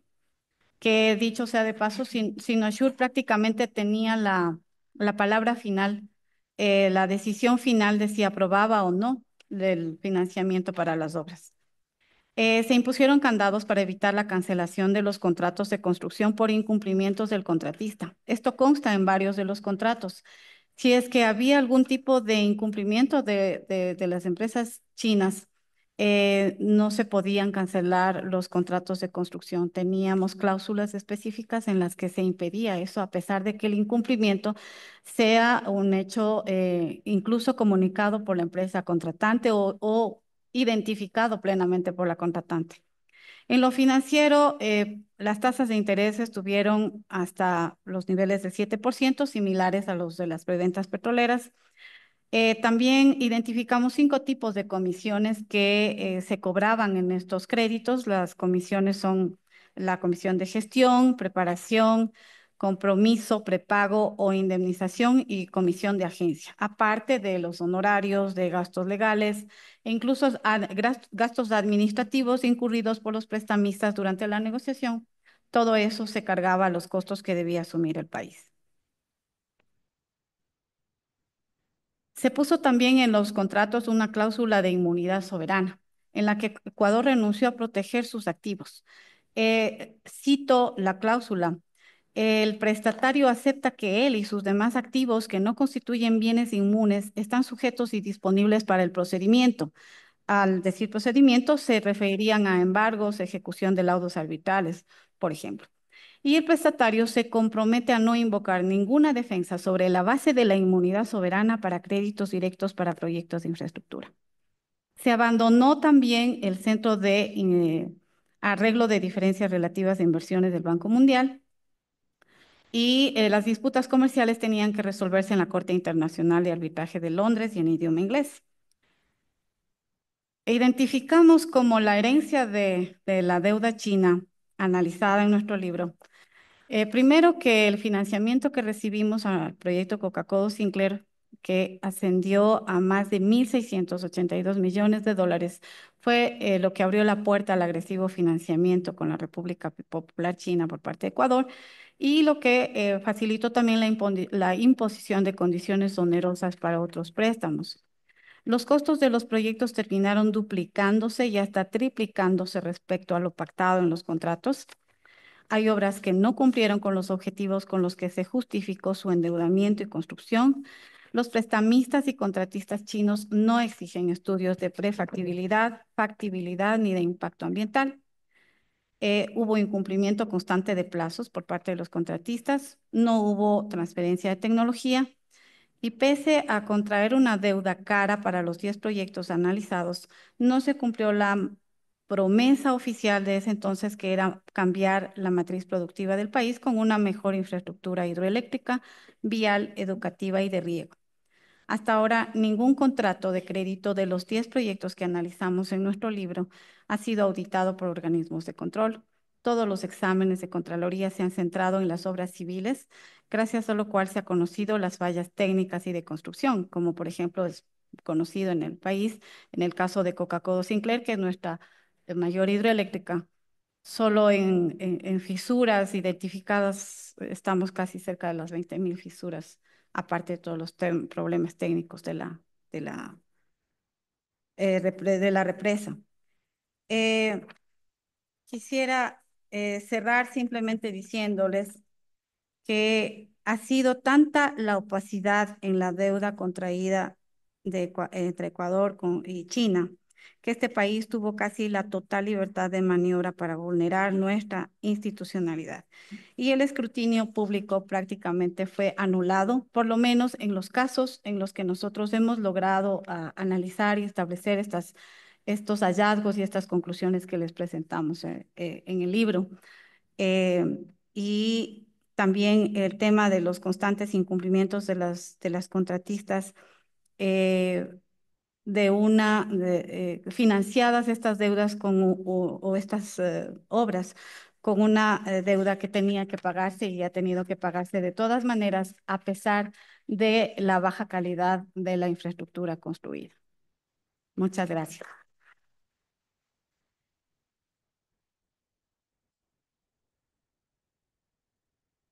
que dicho sea de paso, Sinosure prácticamente tenía la palabra final, la decisión final de si aprobaba o no el financiamiento para las obras. Se impusieron candados para evitar la cancelación de los contratos de construcción por incumplimientos del contratista. Esto consta en varios de los contratos. Si es que había algún tipo de incumplimiento de las empresas chinas, no se podían cancelar los contratos de construcción. Teníamos cláusulas específicas en las que se impedía eso, a pesar de que el incumplimiento sea un hecho incluso comunicado por la empresa contratante o identificado plenamente por la contratante. En lo financiero, las tasas de interés estuvieron hasta los niveles del 7%, similares a los de las preventas petroleras. También identificamos 5 tipos de comisiones que se cobraban en estos créditos. Las comisiones son la comisión de gestión, preparación, compromiso, prepago o indemnización y comisión de agencia, aparte de los honorarios de gastos legales e incluso gastos administrativos incurridos por los prestamistas durante la negociación. Todo eso se cargaba a los costos que debía asumir el país. Se puso también en los contratos una cláusula de inmunidad soberana, en la que Ecuador renunció a proteger sus activos. Cito la cláusula. El prestatario acepta que él y sus demás activos que no constituyen bienes inmunes están sujetos y disponibles para el procedimiento. Al decir procedimiento, se referirían a embargos, ejecución de laudos arbitrales, por ejemplo. Y el prestatario se compromete a no invocar ninguna defensa sobre la base de la inmunidad soberana para créditos directos para proyectos de infraestructura. Se abandonó también el Centro de Arreglo de Diferencias Relativas de Inversiones del Banco Mundial y las disputas comerciales tenían que resolverse en la Corte Internacional de Arbitraje de Londres y en idioma inglés. Identificamos como la herencia de la deuda china analizada en nuestro libro. Primero que el financiamiento que recibimos al proyecto Coca-Cola Sinclair, que ascendió a más de 1.682 millones de dólares, fue lo que abrió la puerta al agresivo financiamiento con la República Popular China por parte de Ecuador y lo que facilitó también la imposición de condiciones onerosas para otros préstamos. Los costos de los proyectos terminaron duplicándose y hasta triplicándose respecto a lo pactado en los contratos. Hay obras que no cumplieron con los objetivos con los que se justificó su endeudamiento y construcción. Los prestamistas y contratistas chinos no exigen estudios de prefactibilidad, factibilidad ni de impacto ambiental. Hubo incumplimiento constante de plazos por parte de los contratistas. No hubo transferencia de tecnología. Y pese a contraer una deuda cara para los 10 proyectos analizados, no se cumplió la promesa oficial de ese entonces, que era cambiar la matriz productiva del país con una mejor infraestructura hidroeléctrica, vial, educativa y de riego. Hasta ahora, ningún contrato de crédito de los 10 proyectos que analizamos en nuestro libro ha sido auditado por organismos de control. Todos los exámenes de Contraloría se han centrado en las obras civiles, gracias a lo cual se ha conocido las fallas técnicas y de construcción, como por ejemplo es conocido en el país, en el caso de Coca-Cola Sinclair, que es nuestra mayor hidroeléctrica. Solo en fisuras identificadas estamos casi cerca de las 20.000 fisuras, aparte de todos los problemas técnicos de la represa. Eh, Quisiera cerrar simplemente diciéndoles que ha sido tanta la opacidad en la deuda contraída entre Ecuador y China, que este país tuvo casi la total libertad de maniobra para vulnerar nuestra institucionalidad. Y el escrutinio público prácticamente fue anulado, por lo menos en los casos en los que nosotros hemos logrado analizar y establecer estos hallazgos y estas conclusiones que les presentamos en el libro. Eh, y también el tema de los constantes incumplimientos de las contratistas, eh, financiadas estas deudas o estas obras con una deuda que tenía que pagarse y ha tenido que pagarse de todas maneras, a pesar de la baja calidad de la infraestructura construida. Muchas gracias.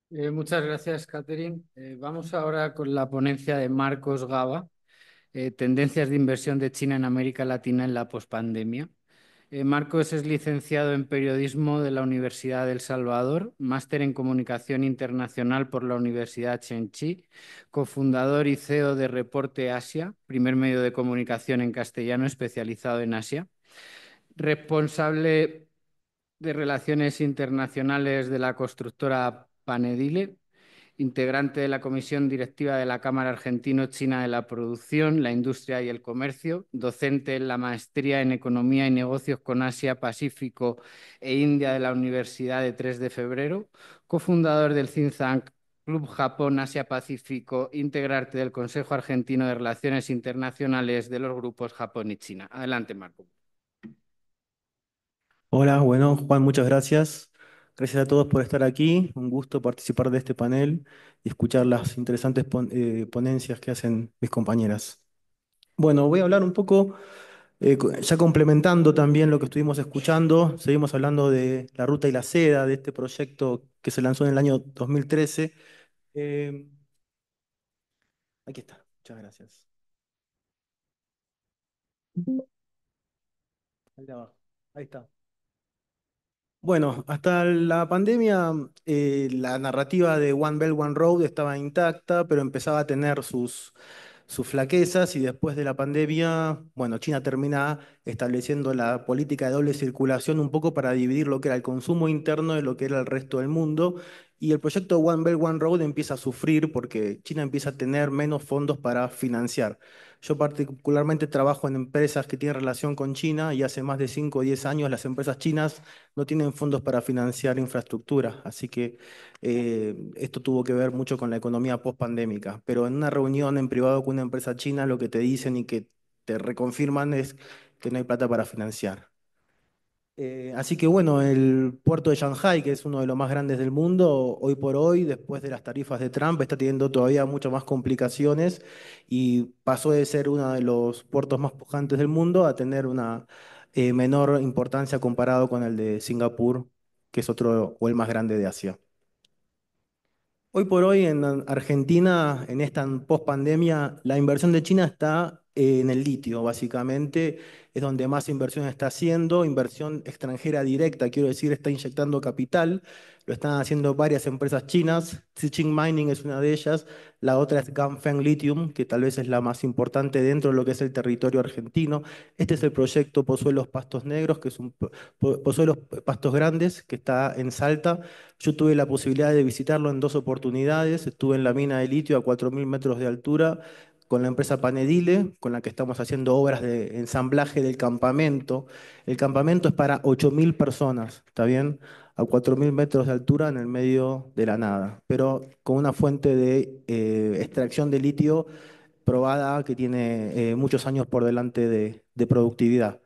Muchas gracias, Catherine. Vamos ahora con la ponencia de Marcos Gaba, Tendencias de inversión de China en América Latina en la pospandemia. Marcos es licenciado en Periodismo de la Universidad de El Salvador, máster en Comunicación Internacional por la Universidad Chen-Chi, cofundador y CEO de Reporte Asia, primer medio de comunicación en castellano especializado en Asia, responsable de Relaciones Internacionales de la constructora Panedile, integrante de la Comisión Directiva de la Cámara Argentino-China de la Producción, la Industria y el Comercio, docente en la Maestría en Economía y Negocios con Asia, Pacífico e India de la Universidad de 3 de Febrero, cofundador del think tank Club Japón Asia Pacífico, integrante del Consejo Argentino de Relaciones Internacionales de los grupos Japón y China. Adelante, Marco. Hola, bueno, Juan, muchas gracias. Gracias a todos por estar aquí. Un gusto participar de este panel y escuchar las interesantes ponencias que hacen mis compañeras. Bueno, voy a hablar un poco, ya complementando también lo que estuvimos escuchando. Seguimos hablando de la ruta y la seda, de este proyecto que se lanzó en el año 2013. Eh, Aquí está, muchas gracias. Ahí abajo, ahí está. Bueno, hasta la pandemia, la narrativa de One Belt, One Road estaba intacta, pero empezaba a tener sus flaquezas y después de la pandemia, bueno, China termina estableciendo la política de doble circulación un poco para dividir lo que era el consumo interno de lo que era el resto del mundo. Y el proyecto One Belt, One Road empieza a sufrir porque China empieza a tener menos fondos para financiar. Yo particularmente trabajo en empresas que tienen relación con China y hace más de 5 o 10 años las empresas chinas no tienen fondos para financiar infraestructura. Así que esto tuvo que ver mucho con la economía post-pandémica. Pero en una reunión en privado con una empresa china, lo que te dicen y que te reconfirman es que no hay plata para financiar. Así que bueno, el puerto de Shanghái, que es uno de los más grandes del mundo, hoy por hoy, después de las tarifas de Trump, está teniendo todavía muchas más complicaciones y pasó de ser uno de los puertos más pujantes del mundo a tener una menor importancia comparado con el de Singapur, que es otro o el más grande de Asia. Hoy por hoy en Argentina, en esta post-pandemia, la inversión de China está en el litio, básicamente, es donde más inversión está haciendo, inversión extranjera directa, quiero decir, está inyectando capital, lo están haciendo varias empresas chinas, Zicheng Mining es una de ellas, la otra es Ganfeng Lithium, que tal vez es la más importante dentro de lo que es el territorio argentino. Este es el proyecto Pozuelos Pastos Negros, que es un Pozuelos Pastos Grandes, que está en Salta. Yo tuve la posibilidad de visitarlo en dos oportunidades. Estuve en la mina de litio a 4.000 metros de altura con la empresa Panedile, con la que estamos haciendo obras de ensamblaje del campamento. El campamento es para 8.000 personas, ¿está bien? A 4.000 metros de altura en el medio de la nada, pero con una fuente de extracción de litio probada que tiene muchos años por delante de productividad.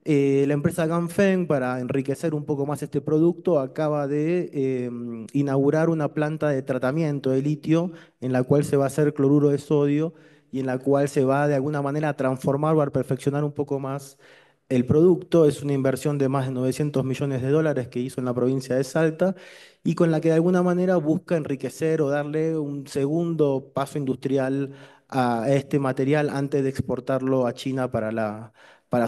La empresa Ganfeng, para enriquecer un poco más este producto, acaba de inaugurar una planta de tratamiento de litio en la cual se va a hacer cloruro de sodio y en la cual se va de alguna manera a transformar o a perfeccionar un poco más el producto. Es una inversión de más de 900 millones de dólares que hizo en la provincia de Salta y con la que de alguna manera busca enriquecer o darle un segundo paso industrial a este material antes de exportarlo a China para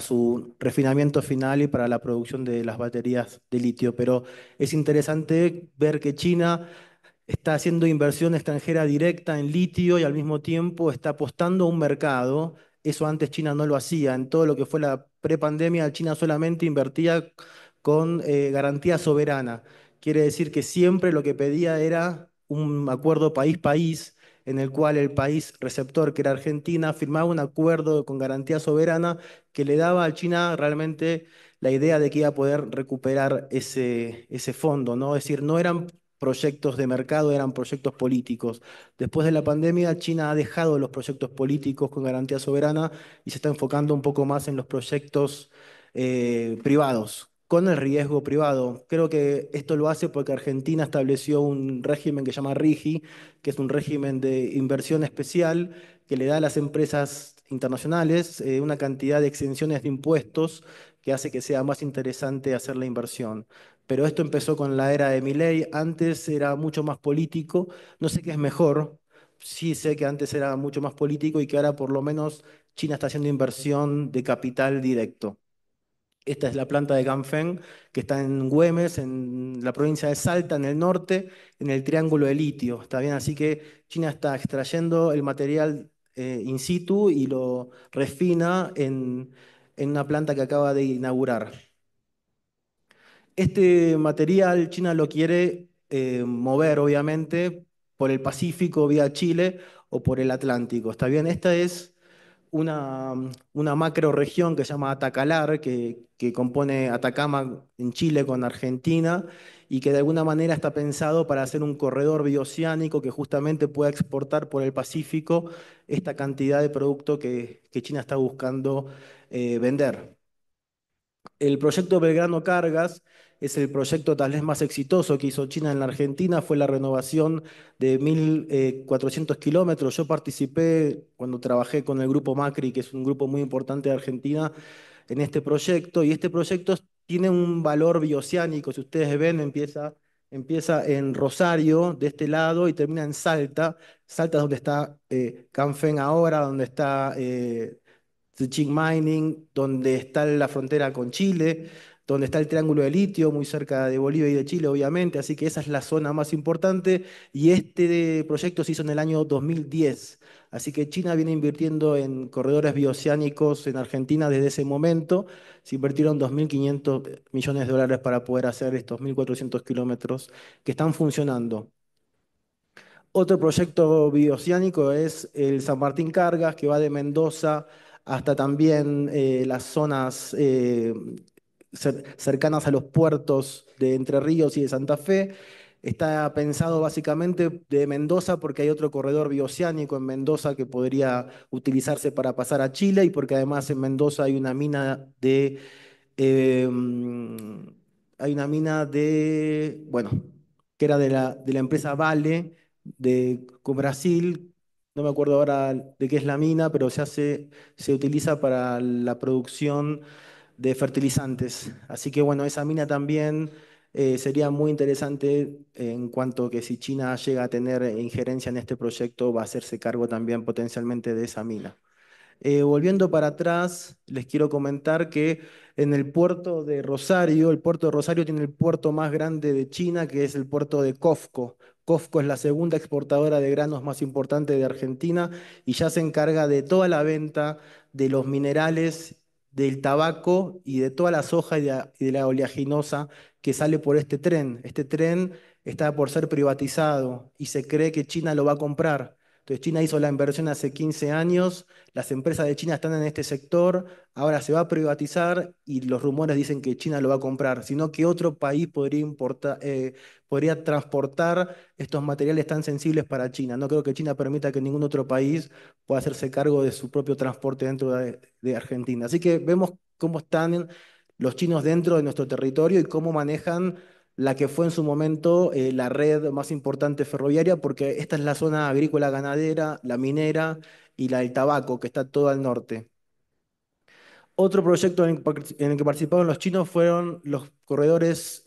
su refinamiento final y para la producción de las baterías de litio. Pero es interesante ver que China está haciendo inversión extranjera directa en litio y al mismo tiempo está apostando a un mercado. Eso antes China no lo hacía. En todo lo que fue la prepandemia, China solamente invertía con garantía soberana. Quiere decir que siempre lo que pedía era un acuerdo país-país, en el cual el país receptor, que era Argentina, firmaba un acuerdo con garantía soberana que le daba a China realmente la idea de que iba a poder recuperar ese fondo, ¿no? Es decir, no eran proyectos de mercado, eran proyectos políticos. Después de la pandemia, China ha dejado los proyectos políticos con garantía soberana y se está enfocando un poco más en los proyectos privados, con el riesgo privado. Creo que esto lo hace porque Argentina estableció un régimen que se llama RIGI, que es un régimen de inversión especial que le da a las empresas internacionales una cantidad de exenciones de impuestos que hace que sea más interesante hacer la inversión. Pero esto empezó con la era de Milei, antes era mucho más político, no sé qué es mejor, sí sé que antes era mucho más político y que ahora por lo menos China está haciendo inversión de capital directo. Esta es la planta de Ganfeng, que está en Güemes, en la provincia de Salta, en el norte, en el Triángulo de Litio. ¿Está bien? Así que China está extrayendo el material in situ y lo refina en una planta que acaba de inaugurar. Este material China lo quiere mover, obviamente, por el Pacífico vía Chile o por el Atlántico. ¿Está bien? Esta es una macroregión que se llama Atacalar, que compone Atacama en Chile con Argentina y que de alguna manera está pensado para hacer un corredor bioceánico que justamente pueda exportar por el Pacífico esta cantidad de producto que China está buscando vender. El proyecto Belgrano Cargas es el proyecto tal vez más exitoso que hizo China en la Argentina, fue la renovación de 1.400 kilómetros. Yo participé cuando trabajé con el Grupo Macri, que es un grupo muy importante de Argentina, en este proyecto, y este proyecto tiene un valor bioceánico. Si ustedes ven, empieza en Rosario, de este lado, y termina en Salta. Salta es donde está Canfen ahora, donde está Zicheng Mining, donde está la frontera con Chile, donde está el Triángulo de Litio, muy cerca de Bolivia y de Chile, obviamente, así que esa es la zona más importante y este proyecto se hizo en el año 2010, así que China viene invirtiendo en corredores bioceánicos en Argentina desde ese momento, se invirtieron 2.500 millones de dólares para poder hacer estos 1.400 kilómetros que están funcionando. Otro proyecto bioceánico es el San Martín Cargas, que va de Mendoza hasta también las zonas cercanas a los puertos de Entre Ríos y de Santa Fe. Está pensado básicamente de Mendoza porque hay otro corredor bioceánico en Mendoza que podría utilizarse para pasar a Chile y porque además en Mendoza hay una mina de Eh, Hay una mina bueno, que era de la empresa Vale con Brasil. No me acuerdo ahora de qué es la mina, pero se utiliza para la producción de fertilizantes. Así que bueno, esa mina también sería muy interesante en cuanto que si China llega a tener injerencia en este proyecto, va a hacerse cargo también potencialmente de esa mina. Volviendo para atrás, les quiero comentar que en el puerto de Rosario, el puerto de Rosario tiene el puerto más grande de China, que es el puerto de COFCO. COFCO es la segunda exportadora de granos más importante de Argentina y ya se encarga de toda la venta de los minerales, del tabaco y de toda la soja y de la oleaginosa que sale por este tren. Este tren está por ser privatizado y se cree que China lo va a comprar. Entonces China hizo la inversión hace 15 años, las empresas de China están en este sector, ahora se va a privatizar y los rumores dicen que China lo va a comprar, sino que otro país podría transportar estos materiales tan sensibles para China. No creo que China permita que ningún otro país pueda hacerse cargo de su propio transporte dentro de Argentina. Así que vemos cómo están los chinos dentro de nuestro territorio y cómo manejan la que fue en su momento la red más importante ferroviaria, porque esta es la zona agrícola ganadera, la minera y la del tabaco, que está todo al norte. Otro proyecto en el que participaron los chinos fueron los corredores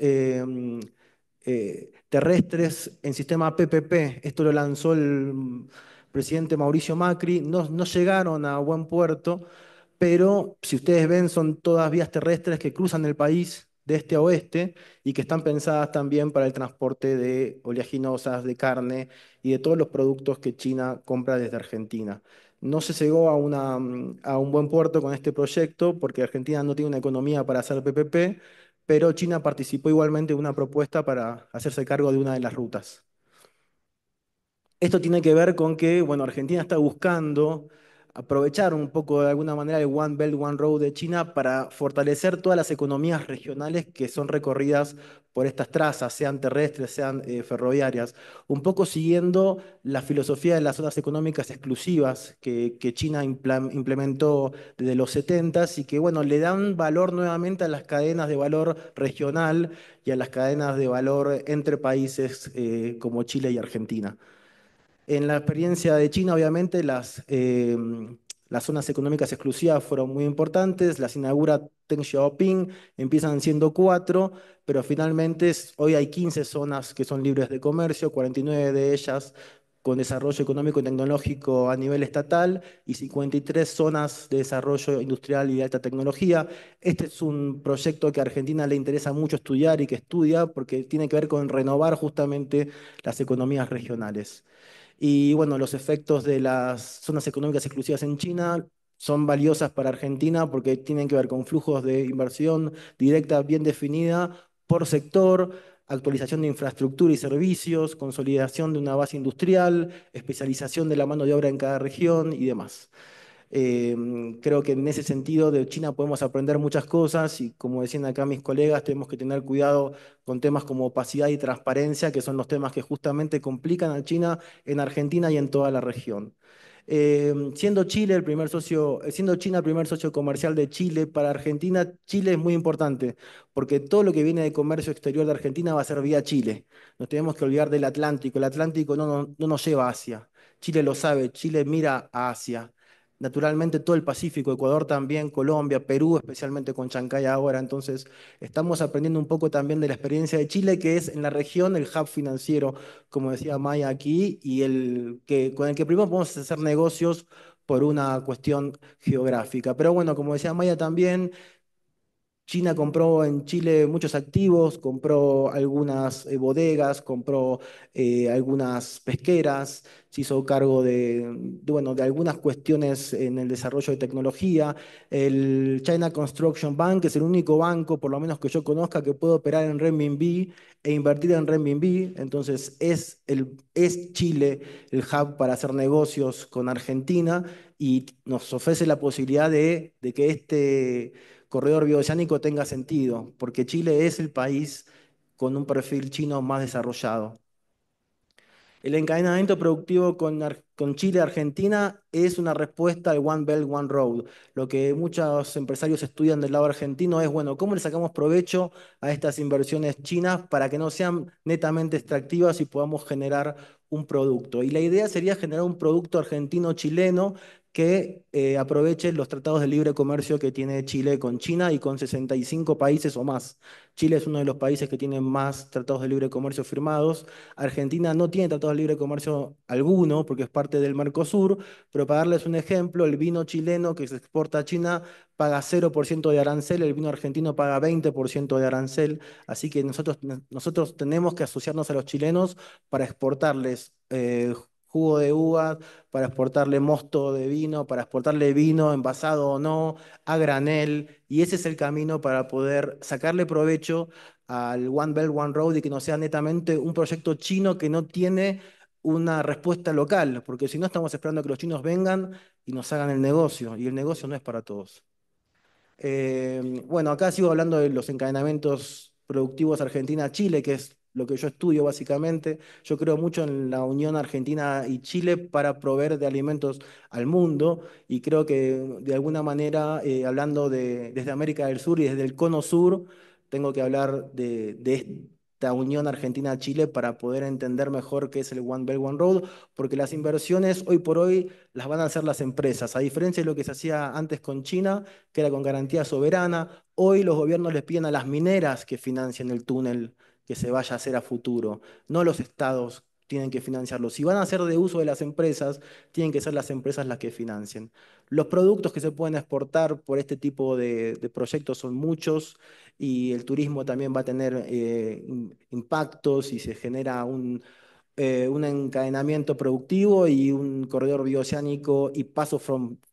terrestres en sistema PPP. Esto lo lanzó el presidente Mauricio Macri. No llegaron a buen puerto, pero si ustedes ven, son todas vías terrestres que cruzan el país de este a oeste y que están pensadas también para el transporte de oleaginosas, de carne y de todos los productos que China compra desde Argentina. No se llegó a un buen puerto con este proyecto porque Argentina no tiene una economía para hacer PPP, pero China participó igualmente en una propuesta para hacerse cargo de una de las rutas. Esto tiene que ver con que, bueno, Argentina está buscando aprovechar un poco de alguna manera el One Belt, One Road de China para fortalecer todas las economías regionales que son recorridas por estas trazas, sean terrestres, sean ferroviarias, un poco siguiendo la filosofía de las zonas económicas exclusivas que China implementó desde los 70 y que, bueno, le dan valor nuevamente a las cadenas de valor regional y a las cadenas de valor entre países como Chile y Argentina. En la experiencia de China, obviamente, las zonas económicas exclusivas fueron muy importantes, las inaugura Deng Xiaoping, empiezan siendo 4, pero finalmente hoy hay 15 zonas que son libres de comercio, 49 de ellas con desarrollo económico y tecnológico a nivel estatal y 53 zonas de desarrollo industrial y de alta tecnología. Este es un proyecto que a Argentina le interesa mucho estudiar y que estudia porque tiene que ver con renovar justamente las economías regionales. Y bueno, los efectos de las zonas económicas exclusivas en China son valiosas para Argentina porque tienen que ver con flujos de inversión directa bien definida por sector, actualización de infraestructura y servicios, consolidación de una base industrial, especialización de la mano de obra en cada región y demás. Creo que en ese sentido de China podemos aprender muchas cosas y como decían acá mis colegas, tenemos que tener cuidado con temas como opacidad y transparencia, que son los temas que justamente complican a China en Argentina y en toda la región. Siendo China el primer socio comercial de Chile, para Argentina, Chile es muy importante, porque todo lo que viene de comercio exterior de Argentina va a ser vía Chile. Nos tenemos que olvidar del Atlántico. El Atlántico no nos lleva a Asia. Chile lo sabe, Chile mira a Asia. Naturalmente todo el Pacífico, Ecuador también, Colombia, Perú, especialmente con Chancay ahora. Entonces, estamos aprendiendo un poco también de la experiencia de Chile, que es en la región el hub financiero, como decía Maya aquí, y con el que primero podemos hacer negocios por una cuestión geográfica. Pero bueno, como decía Maya también, China compró en Chile muchos activos, compró algunas bodegas, compró algunas pesqueras, se hizo cargo bueno, de algunas cuestiones en el desarrollo de tecnología. El China Construction Bank es el único banco, por lo menos que yo conozca, que puede operar en renminbi e invertir en renminbi. Entonces es Chile el hub para hacer negocios con Argentina y nos ofrece la posibilidad de que este corredor bioceánico tenga sentido, porque Chile es el país con un perfil chino más desarrollado. El encadenamiento productivo con Chile y Argentina es una respuesta al One Belt, One Road. Lo que muchos empresarios estudian del lado argentino es, bueno, ¿cómo le sacamos provecho a estas inversiones chinas para que no sean netamente extractivas y podamos generar un producto? Y la idea sería generar un producto argentino-chileno que aproveche los tratados de libre comercio que tiene Chile con China y con 65 países o más. Chile es uno de los países que tiene más tratados de libre comercio firmados. Argentina no tiene tratado de libre comercio alguno porque es parte del Mercosur, pero para darles un ejemplo, el vino chileno que se exporta a China paga 0% de arancel, el vino argentino paga 20% de arancel, así que nosotros tenemos que asociarnos a los chilenos para exportarles jugo de uva, para exportarle mosto de vino, para exportarle vino envasado o no, a granel, y ese es el camino para poder sacarle provecho al One Belt, One Road y que no sea netamente un proyecto chino que no tiene una respuesta local, porque si no estamos esperando que los chinos vengan y nos hagan el negocio, y el negocio no es para todos. Bueno, acá sigo hablando de los encadenamientos productivos Argentina-Chile, que es lo que yo estudio básicamente. Yo creo mucho en la unión Argentina y Chile para proveer de alimentos al mundo y creo que de alguna manera, hablando desde América del Sur y desde el Cono Sur, tengo que hablar de esta unión Argentina-Chile para poder entender mejor qué es el One Belt, One Road, porque las inversiones hoy por hoy las van a hacer las empresas, a diferencia de lo que se hacía antes con China, que era con garantía soberana. Hoy los gobiernos les piden a las mineras que financien el túnel que se vaya a hacer a futuro, no los estados tienen que financiarlo. Si van a hacer de uso de las empresas, tienen que ser las empresas las que financien. Los productos que se pueden exportar por este tipo de proyectos son muchos y el turismo también va a tener impactos y se genera un encadenamiento productivo y un corredor bioceánico y pasos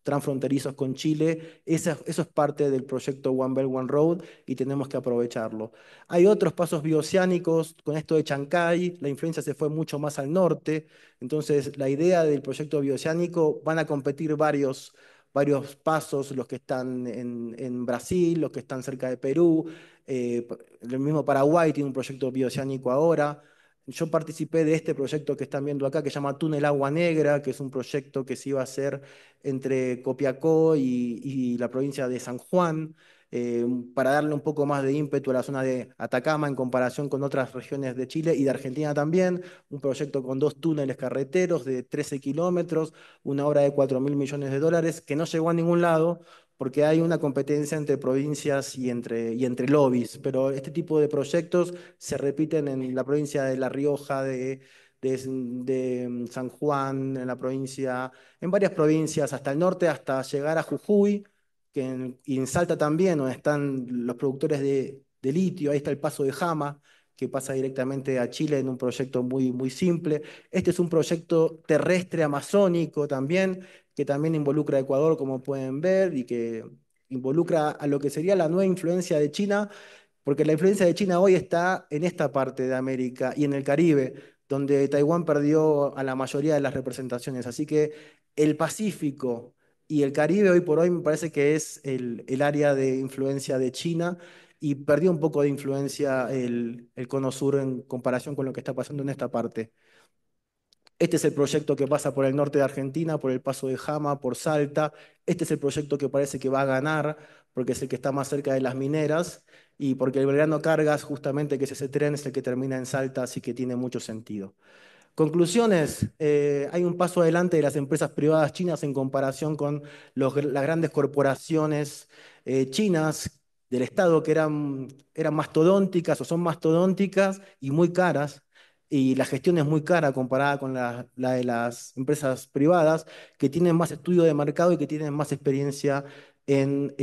transfronterizos con Chile. Eso es parte del proyecto One Belt, One Road y tenemos que aprovecharlo. Hay otros pasos bioceánicos, con esto de Chancay, la influencia se fue mucho más al norte, entonces la idea del proyecto bioceánico van a competir varios pasos, los que están en Brasil, los que están cerca de Perú, el mismo Paraguay tiene un proyecto bioceánico ahora. Yo participé de este proyecto que están viendo acá, que se llama Túnel Agua Negra, que es un proyecto que se iba a hacer entre Copiapó y la provincia de San Juan, para darle un poco más de ímpetu a la zona de Atacama en comparación con otras regiones de Chile y de Argentina también. Un proyecto con 2 túneles carreteros de 13 kilómetros, una obra de 4.000 millones de dólares, que no llegó a ningún lado porque hay una competencia entre provincias y entre lobbies, pero este tipo de proyectos se repiten en la provincia de La Rioja, de San Juan, en varias provincias, hasta el norte, hasta llegar a Jujuy, y en Salta también, donde están los productores de litio, ahí está el paso de Jama, que pasa directamente a Chile en un proyecto muy, muy simple. Este es un proyecto terrestre amazónico también, que también involucra a Ecuador, como pueden ver, y que involucra a lo que sería la nueva influencia de China, porque la influencia de China hoy está en esta parte de América y en el Caribe, donde Taiwán perdió a la mayoría de las representaciones. Así que el Pacífico y el Caribe hoy por hoy me parece que es el área de influencia de China y perdió un poco de influencia el Cono Sur en comparación con lo que está pasando en esta parte. Este es el proyecto que pasa por el norte de Argentina, por el Paso de Jama, por Salta. Este es el proyecto que parece que va a ganar, porque es el que está más cerca de las mineras y porque el Belgrano Cargas, justamente, que es ese tren, es el que termina en Salta, así que tiene mucho sentido. Conclusiones, hay un paso adelante de las empresas privadas chinas en comparación con las grandes corporaciones chinas del Estado que eran mastodónticas o son mastodónticas y muy caras, y la gestión es muy cara comparada con la de las empresas privadas que tienen más estudio de mercado y que tienen más experiencia en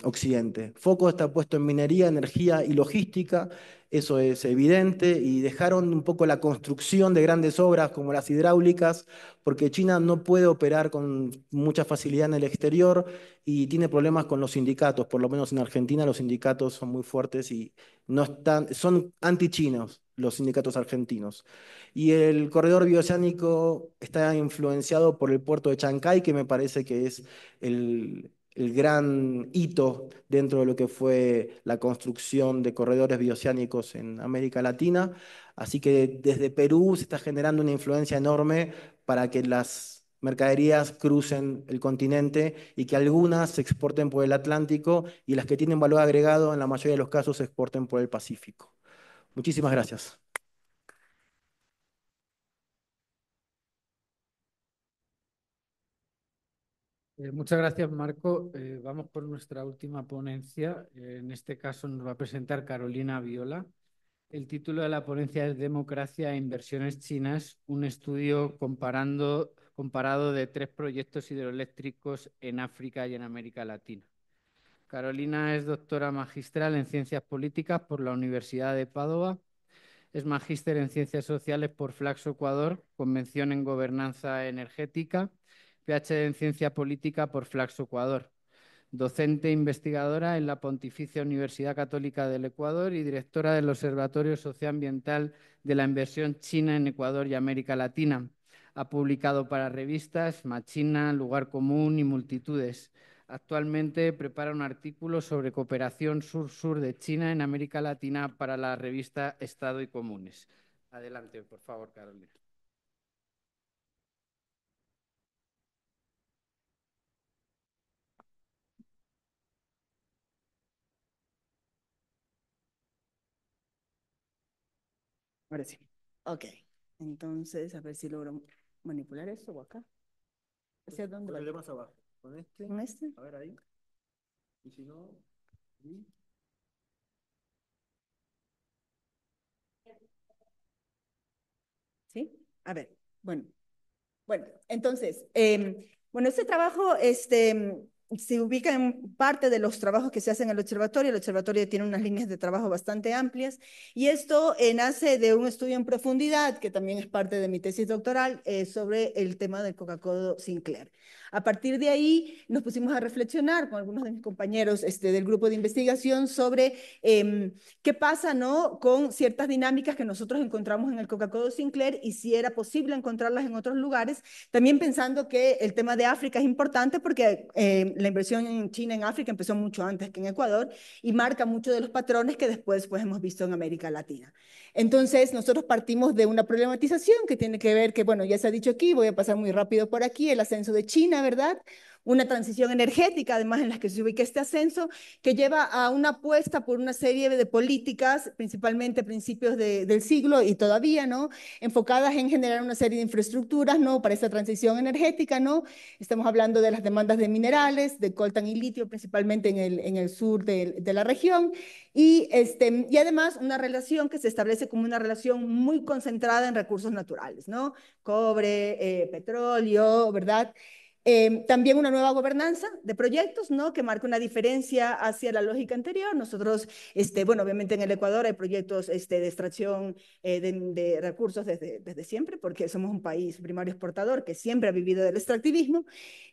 Occidente. Foco está puesto en minería, energía y logística. Eso es evidente y dejaron un poco la construcción de grandes obras como las hidráulicas, porque China no puede operar con mucha facilidad en el exterior y tiene problemas con los sindicatos. Por lo menos en Argentina los sindicatos son muy fuertes y no están, son anti-chinos los sindicatos argentinos. Y el corredor bioceánico está influenciado por el puerto de Chancay, que me parece que es el el gran hito dentro de lo que fue la construcción de corredores bioceánicos en América Latina. Así que desde Perú se está generando una influencia enorme para que las mercaderías crucen el continente y que algunas se exporten por el Atlántico y las que tienen valor agregado en la mayoría de los casos se exporten por el Pacífico. Muchísimas gracias. Muchas gracias, Marco. Vamos por nuestra última ponencia. En este caso nos va a presentar Carolina Viola. El título de la ponencia es Democracia e inversiones chinas, un estudio comparado de 3 proyectos hidroeléctricos en África y en América Latina. Carolina es doctora magistral en Ciencias Políticas por la Universidad de Padua. Es magíster en Ciencias Sociales por Flaxo Ecuador, Convención en Gobernanza Energética, PhD en Ciencia Política por Flaxo Ecuador. Docente e investigadora en la Pontificia Universidad Católica del Ecuador y directora del Observatorio Socioambiental de la Inversión China en Ecuador y América Latina. Ha publicado para revistas Machina, Lugar Común y Multitudes. Actualmente prepara un artículo sobre cooperación sur-sur de China en América Latina para la revista Estado y Comunes. Adelante, por favor, Carolina. Ahora sí. Ok. Entonces, a ver si logro manipular esto o acá. ¿Hacia dónde va? Ponele más abajo. Con este. ¿Con este? A ver ahí. Y si no, ahí. ¿Sí? A ver, bueno. Bueno, entonces, bueno, este trabajo se ubica en parte de los trabajos que se hacen en el observatorio. El observatorio tiene unas líneas de trabajo bastante amplias y esto nace de un estudio en profundidad, que también es parte de mi tesis doctoral, sobre el tema del Coca-Cola Sinclair. A partir de ahí nos pusimos a reflexionar con algunos de mis compañeros del grupo de investigación sobre qué pasa, ¿no?, con ciertas dinámicas que nosotros encontramos en el Coca-Cola Sinclair y si era posible encontrarlas en otros lugares, también pensando que el tema de África es importante porque la inversión en China en África empezó mucho antes que en Ecuador y marca muchos de los patrones que después pues, hemos visto en América Latina. Entonces, nosotros partimos de una problematización que tiene que ver que, bueno, ya se ha dicho aquí, voy a pasar muy rápido por aquí, el ascenso de China, ¿verdad? Una transición energética, además en la que se ubica este ascenso, que lleva a una apuesta por una serie de políticas, principalmente a principios del siglo y todavía, ¿no?, enfocadas en generar una serie de infraestructuras, ¿no?, para esta transición energética, ¿no? Estamos hablando de las demandas de minerales, de coltan y litio, principalmente en el sur de la región, y además una relación que se establece como una relación muy concentrada en recursos naturales, ¿no? Cobre, petróleo, ¿verdad? También una nueva gobernanza de proyectos, ¿no?, que marca una diferencia hacia la lógica anterior. Nosotros, bueno, obviamente en el Ecuador hay proyectos de extracción de recursos desde siempre, porque somos un país primario exportador que siempre ha vivido del extractivismo.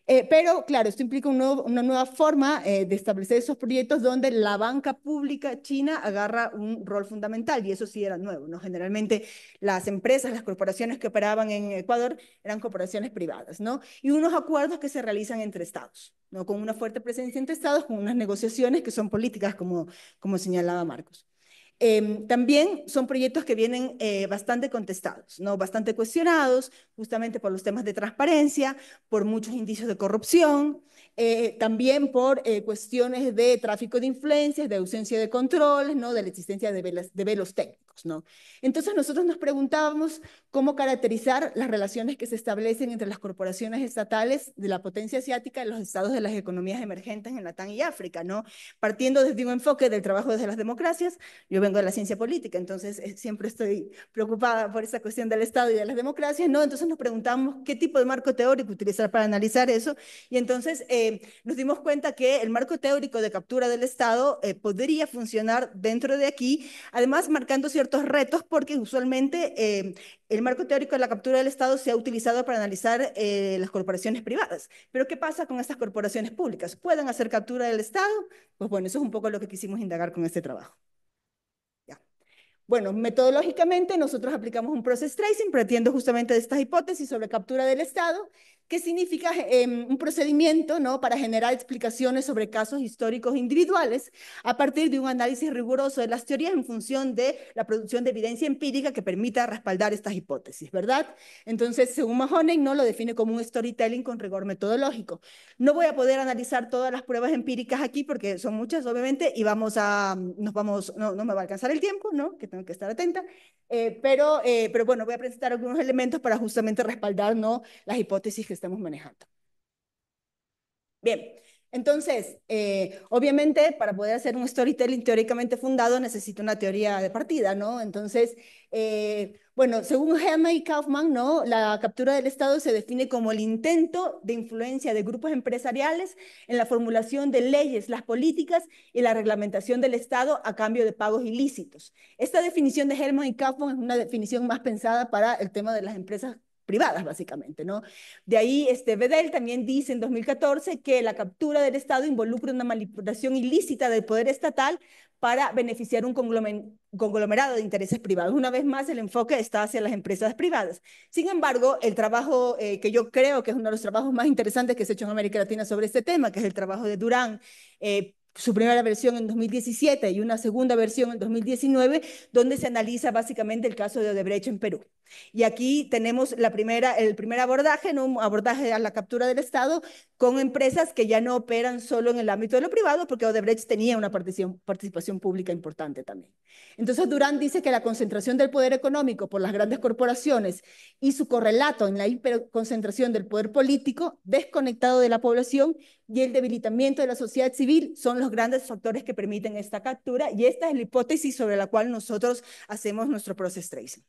Pero, claro, esto implica una nueva forma de establecer esos proyectos donde la banca pública china agarra un rol fundamental, y eso sí era nuevo, ¿no? Generalmente las empresas, las corporaciones que operaban en Ecuador eran corporaciones privadas, ¿no? Y unos acuerdos que se realizan entre estados, ¿no?, con una fuerte presencia entre estados, con unas negociaciones que son políticas, como señalaba Marcos. También son proyectos que vienen bastante contestados, ¿no?, bastante cuestionados, justamente por los temas de transparencia, por muchos indicios de corrupción, también por cuestiones de tráfico de influencias, de ausencia de controles, ¿no?, de la existencia de velos técnicos, ¿no? Entonces nosotros nos preguntábamos cómo caracterizar las relaciones que se establecen entre las corporaciones estatales de la potencia asiática y los estados de las economías emergentes en Latam y África, ¿no? Partiendo desde un enfoque del trabajo desde las democracias. Yo vengo de la ciencia política, entonces siempre estoy preocupada por esa cuestión del Estado y de las democracias, ¿no? Entonces nos preguntamos qué tipo de marco teórico utilizar para analizar eso, y entonces nos dimos cuenta que el marco teórico de captura del Estado podría funcionar dentro de aquí, además marcando ciertos retos, porque usualmente el marco teórico de la captura del Estado se ha utilizado para analizar las corporaciones privadas. Pero ¿qué pasa con estas corporaciones públicas? ¿Pueden hacer captura del Estado? Pues bueno, eso es un poco lo que quisimos indagar con este trabajo. Bueno, metodológicamente nosotros aplicamos un process tracing partiendo justamente de estas hipótesis sobre captura del Estado. que significa un procedimiento, ¿no?, para generar explicaciones sobre casos históricos individuales a partir de un análisis riguroso de las teorías en función de la producción de evidencia empírica que permita respaldar estas hipótesis, ¿verdad? Entonces, según Mahoney, no lo define como un storytelling con rigor metodológico. No voy a poder analizar todas las pruebas empíricas aquí porque son muchas, obviamente, y no me va a alcanzar el tiempo, ¿no?, que tengo que estar atenta, pero bueno, voy a presentar algunos elementos para justamente respaldar, ¿no?, las hipótesis que estamos manejando. Bien, entonces, obviamente, para poder hacer un storytelling teóricamente fundado, necesito una teoría de partida, ¿no? Entonces, bueno, según Hellman y Kaufman, ¿no?, la captura del Estado se define como el intento de influencia de grupos empresariales en la formulación de leyes, las políticas y la reglamentación del Estado a cambio de pagos ilícitos. Esta definición de Hellman y Kaufman es una definición más pensada para el tema de las empresas privadas, básicamente, ¿no? De ahí, Bedell también dice en 2014 que la captura del Estado involucra una manipulación ilícita del poder estatal para beneficiar un conglomerado de intereses privados. Una vez más, el enfoque está hacia las empresas privadas. Sin embargo, el trabajo que yo creo que es uno de los trabajos más interesantes que se ha hecho en América Latina sobre este tema, que es el trabajo de Durán, su primera versión en 2017 y una segunda versión en 2019, donde se analiza básicamente el caso de Odebrecht en Perú. Y aquí tenemos el primer abordaje, ¿no?, un abordaje a la captura del Estado con empresas que ya no operan solo en el ámbito de lo privado, porque Odebrecht tenía una participación pública importante también. Entonces, Durán dice que la concentración del poder económico por las grandes corporaciones y su correlato en la hiperconcentración del poder político desconectado de la población y el debilitamiento de la sociedad civil son los grandes factores que permiten esta captura, y esta es la hipótesis sobre la cual nosotros hacemos nuestro process tracing.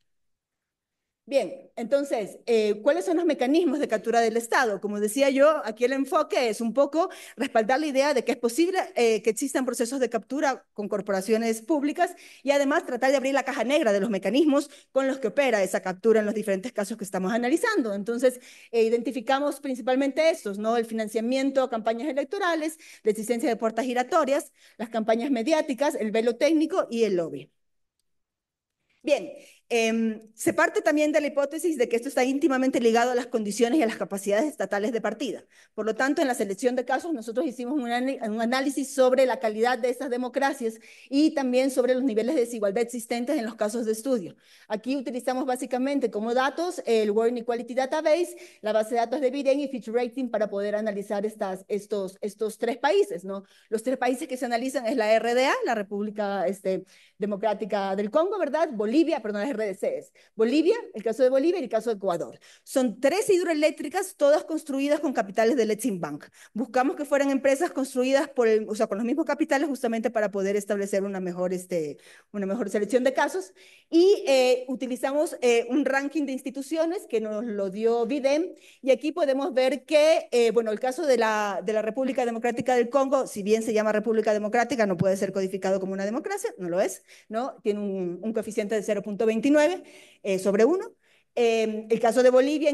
Bien, entonces, ¿cuáles son los mecanismos de captura del Estado? Como decía yo, aquí el enfoque es un poco respaldar la idea de que es posible que existan procesos de captura con corporaciones públicas y además tratar de abrir la caja negra de los mecanismos con los que opera esa captura en los diferentes casos que estamos analizando. Entonces, identificamos principalmente estos, ¿no? El financiamiento a campañas electorales, la existencia de puertas giratorias, las campañas mediáticas, el velo técnico y el lobby. Bien, se parte también de la hipótesis de que esto está íntimamente ligado a las condiciones y a las capacidades estatales de partida. Por lo tanto, en la selección de casos, nosotros hicimos un análisis sobre la calidad de estas democracias y también sobre los niveles de desigualdad existentes en los casos de estudio. Aquí utilizamos básicamente como datos el World Inequality Database, la base de datos de Biden y Future Rating para poder analizar estos tres países, ¿no? Los tres países que se analizan es la RDA, la República Democrática del Congo, ¿verdad? Bolivia, perdón, las RDCs. Bolivia, el caso de Bolivia y el caso de Ecuador. Son 3 hidroeléctricas, todas construidas con capitales del Exim Bank. Buscamos que fueran empresas construidas con los mismos capitales justamente para poder establecer una mejor selección de casos. Y utilizamos un ranking de instituciones que nos lo dio Biden. Y aquí podemos ver que, bueno, el caso de la República Democrática del Congo, si bien se llama República Democrática, no puede ser codificado como una democracia, no lo es, ¿no? Tiene un coeficiente de 0.29 sobre 1. El caso de Bolivia,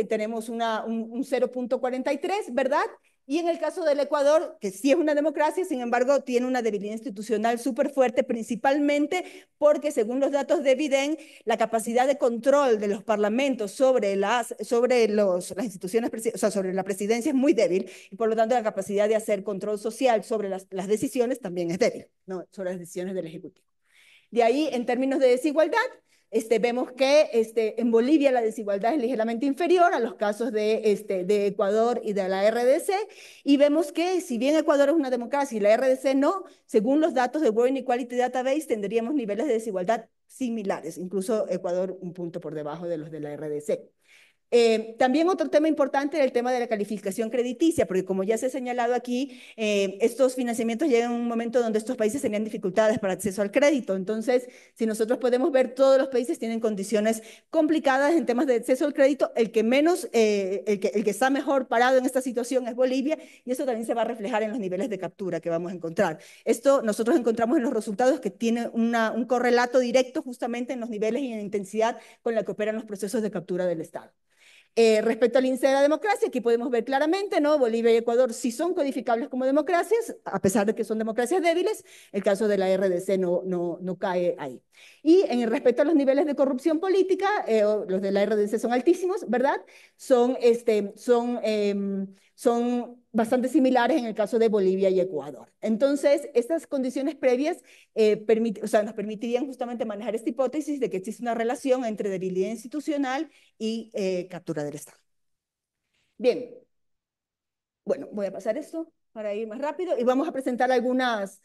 tenemos un 0.43, ¿verdad? Y en el caso del Ecuador, que sí es una democracia, sin embargo, tiene una debilidad institucional súper fuerte, principalmente porque, según los datos de Biden, la capacidad de control de los parlamentos sobre las instituciones, o sea, sobre la presidencia es muy débil, y por lo tanto la capacidad de hacer control social sobre las decisiones también es débil, ¿no?, sobre las decisiones del Ejecutivo. De ahí, en términos de desigualdad, vemos que en Bolivia la desigualdad es ligeramente inferior a los casos de Ecuador y de la RDC, y vemos que si bien Ecuador es una democracia y la RDC no, según los datos de World Inequality Database tendríamos niveles de desigualdad similares, incluso Ecuador un punto por debajo de los de la RDC. También otro tema importante es el tema de la calificación crediticia, porque como ya se ha señalado aquí, estos financiamientos llegan a un momento donde estos países tenían dificultades para acceso al crédito. Entonces, si nosotros podemos ver, todos los países tienen condiciones complicadas en temas de acceso al crédito. El que está mejor parado en esta situación es Bolivia, y eso también se va a reflejar en los niveles de captura que vamos a encontrar. Esto nosotros encontramos en los resultados que tiene un correlato directo justamente en los niveles y en la intensidad con la que operan los procesos de captura del Estado. Respecto al índice de la democracia, aquí podemos ver claramente, ¿no? Bolivia y Ecuador sí son codificables como democracias, a pesar de que son democracias débiles. El caso de la RDC no cae ahí. Y en respecto a los niveles de corrupción política, los de la RDC son altísimos, ¿verdad? Son bastante similares en el caso de Bolivia y Ecuador. Entonces, estas condiciones previas nos permitirían justamente manejar esta hipótesis de que existe una relación entre debilidad institucional y captura del Estado. Bien, bueno, voy a pasar esto para ir más rápido y vamos a presentar algunos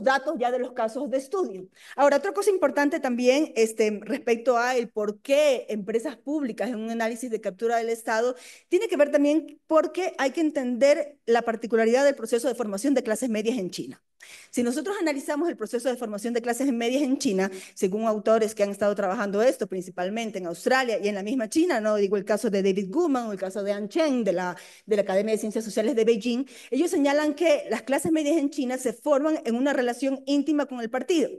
datos ya de los casos de estudio. Ahora, otra cosa importante también respecto a el por qué empresas públicas en un análisis de captura del Estado, tiene que ver también porque hay que entender la particularidad del proceso de formación de clases medias en China. Si nosotros analizamos el proceso de formación de clases medias en China, según autores que han estado trabajando esto, principalmente en Australia y en la misma China, no digo el caso de David Guman o el caso de An Cheng de la Academia de Ciencias Sociales de Beijing, ellos señalan que las clases medias en China se forman en una relación íntima con el partido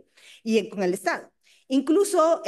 y con el Estado. Incluso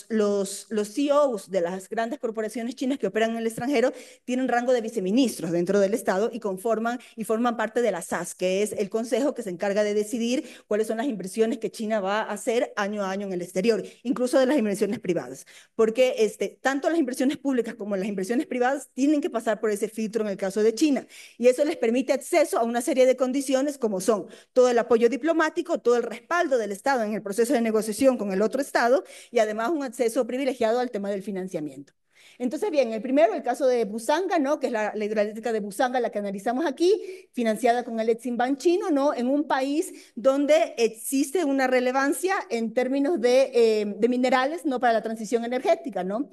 los CEOs de las grandes corporaciones chinas que operan en el extranjero tienen rango de viceministros dentro del Estado y forman parte de la SAS, que es el consejo que se encarga de decidir cuáles son las inversiones que China va a hacer año a año en el exterior, incluso de las inversiones privadas. Porque tanto las inversiones públicas como las inversiones privadas tienen que pasar por ese filtro en el caso de China. Y eso les permite acceso a una serie de condiciones como son todo el apoyo diplomático, todo el respaldo del Estado en el proceso de negociación con el otro Estado y además un acceso privilegiado al tema del financiamiento. Entonces, bien, el caso de Busanga, ¿no? Que es la hidroeléctrica de Busanga, la que analizamos aquí, financiada con el Eximbank chino, ¿no? En un país donde existe una relevancia en términos de minerales, ¿no? Para la transición energética, ¿no?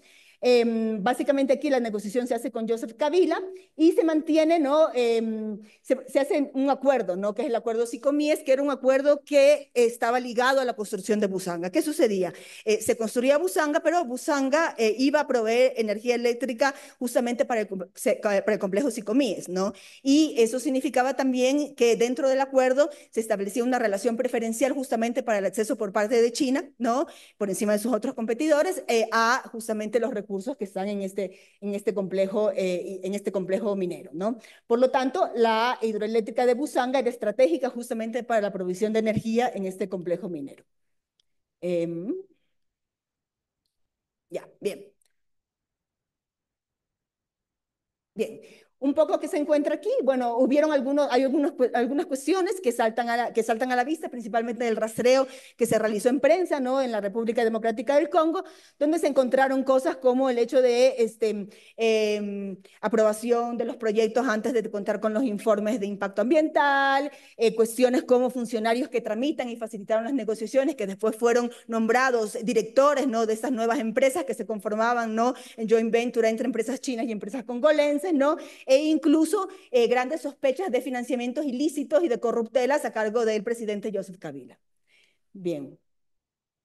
Básicamente aquí la negociación se hace con Joseph Kabila y se mantiene, ¿no? Se hace un acuerdo, ¿no? Que es el acuerdo Sicomies, que era un acuerdo que estaba ligado a la construcción de Busanga. ¿Qué sucedía? Se construía Busanga, pero Busanga iba a proveer energía eléctrica justamente para el complejo Sicomies, ¿no? Y eso significaba también que dentro del acuerdo se establecía una relación preferencial justamente para el acceso por parte de China, ¿no? Por encima de sus otros competidores, a justamente los recursos que están en este complejo minero, ¿no? Por lo tanto, la hidroeléctrica de Busanga era estratégica justamente para la provisión de energía en este complejo minero. Ya, bien. Bien. Un poco que se encuentra aquí, bueno, hay algunas cuestiones que saltan a la vista, principalmente del rastreo que se realizó en prensa, ¿no? En la República Democrática del Congo, donde se encontraron cosas como el hecho de aprobación de los proyectos antes de contar con los informes de impacto ambiental, cuestiones como funcionarios que tramitan y facilitaron las negociaciones, que después fueron nombrados directores, ¿no? De estas nuevas empresas que se conformaban, ¿no? En joint venture entre empresas chinas y empresas congolenses, ¿no? E incluso grandes sospechas de financiamientos ilícitos y de corruptelas a cargo del presidente Joseph Kabila. Bien.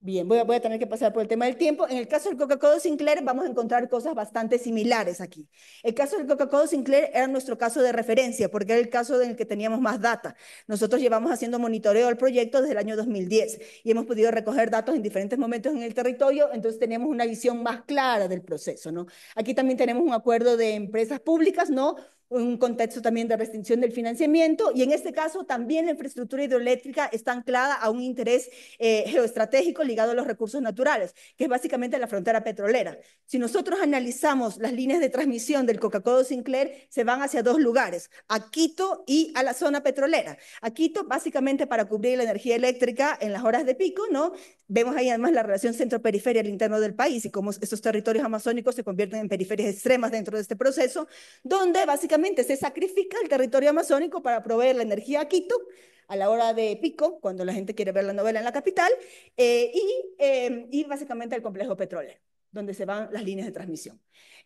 Bien, voy a tener que pasar por el tema del tiempo. En el caso del Coca-Cola Sinclair vamos a encontrar cosas bastante similares aquí. El caso del Coca-Cola Sinclair era nuestro caso de referencia porque era el caso en el que teníamos más data. Nosotros llevamos haciendo monitoreo del proyecto desde el año 2010 y hemos podido recoger datos en diferentes momentos en el territorio, entonces teníamos una visión más clara del proceso, ¿no? Aquí también tenemos un acuerdo de empresas públicas, ¿no? Un contexto también de restricción del financiamiento y en este caso también la infraestructura hidroeléctrica está anclada a un interés geoestratégico ligado a los recursos naturales, que es básicamente la frontera petrolera. Si nosotros analizamos las líneas de transmisión del Coca-Cola Sinclair, se van hacia dos lugares, a Quito y a la zona petrolera. A Quito básicamente para cubrir la energía eléctrica en las horas de pico, ¿no? Vemos ahí además la relación centro-periferia al interno del país y cómo estos territorios amazónicos se convierten en periferias extremas dentro de este proceso, donde básicamente se sacrifica el territorio amazónico para proveer la energía a Quito a la hora de pico, cuando la gente quiere ver la novela en la capital, y básicamente el complejo petrolero, donde se van las líneas de transmisión.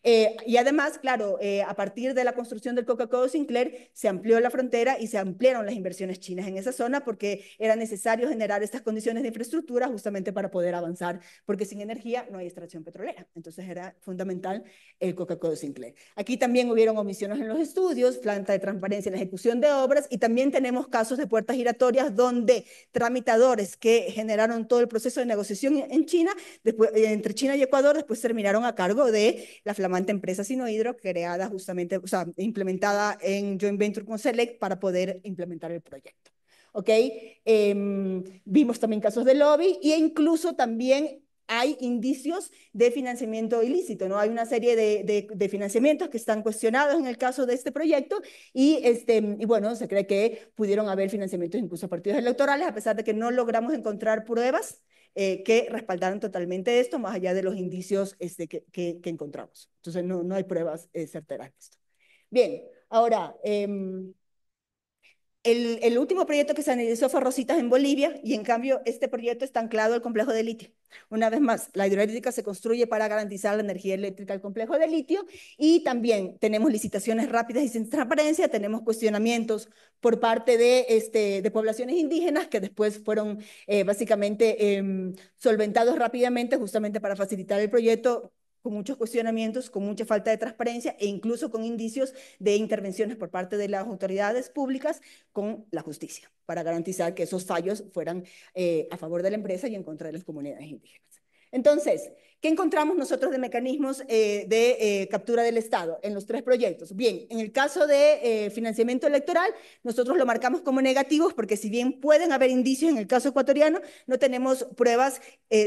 Y además, claro, a partir de la construcción del Coca-Cola Sinclair, se amplió la frontera y se ampliaron las inversiones chinas en esa zona porque era necesario generar estas condiciones de infraestructura justamente para poder avanzar, porque sin energía no hay extracción petrolera. Entonces era fundamental el Coca-Cola Sinclair. Aquí también hubieron omisiones en los estudios, falta de transparencia en la ejecución de obras y también tenemos casos de puertas giratorias donde tramitadores que generaron todo el proceso de negociación en China, después, entre China y Ecuador, después terminaron a cargo de la flamante flamante empresa Sinohydro, creada justamente, o sea, implementada en joint venture con Select para poder implementar el proyecto. ¿Ok? Vimos también casos de lobby e incluso también hay indicios de financiamiento ilícito, ¿no? Hay una serie de financiamientos que están cuestionados en el caso de este proyecto y bueno, se cree que pudieron haber financiamientos incluso a partidos electorales, a pesar de que no logramos encontrar pruebas que respaldaran totalmente esto, más allá de los indicios que encontramos. Entonces, no hay pruebas certeras de esto. Bien, ahora, el último proyecto que se analizó fue Rositas en Bolivia y en cambio este proyecto está anclado al complejo de litio. Una vez más, la hidroeléctrica se construye para garantizar la energía eléctrica al complejo de litio y también tenemos licitaciones rápidas y sin transparencia, tenemos cuestionamientos por parte de poblaciones indígenas que después fueron básicamente solventados rápidamente justamente para facilitar el proyecto con muchos cuestionamientos, con mucha falta de transparencia e incluso con indicios de intervenciones por parte de las autoridades públicas con la justicia, para garantizar que esos fallos fueran a favor de la empresa y en contra de las comunidades indígenas. Entonces, ¿qué encontramos nosotros de mecanismos de captura del Estado en los tres proyectos? Bien, en el caso de financiamiento electoral, nosotros lo marcamos como negativos porque si bien pueden haber indicios en el caso ecuatoriano, no tenemos pruebas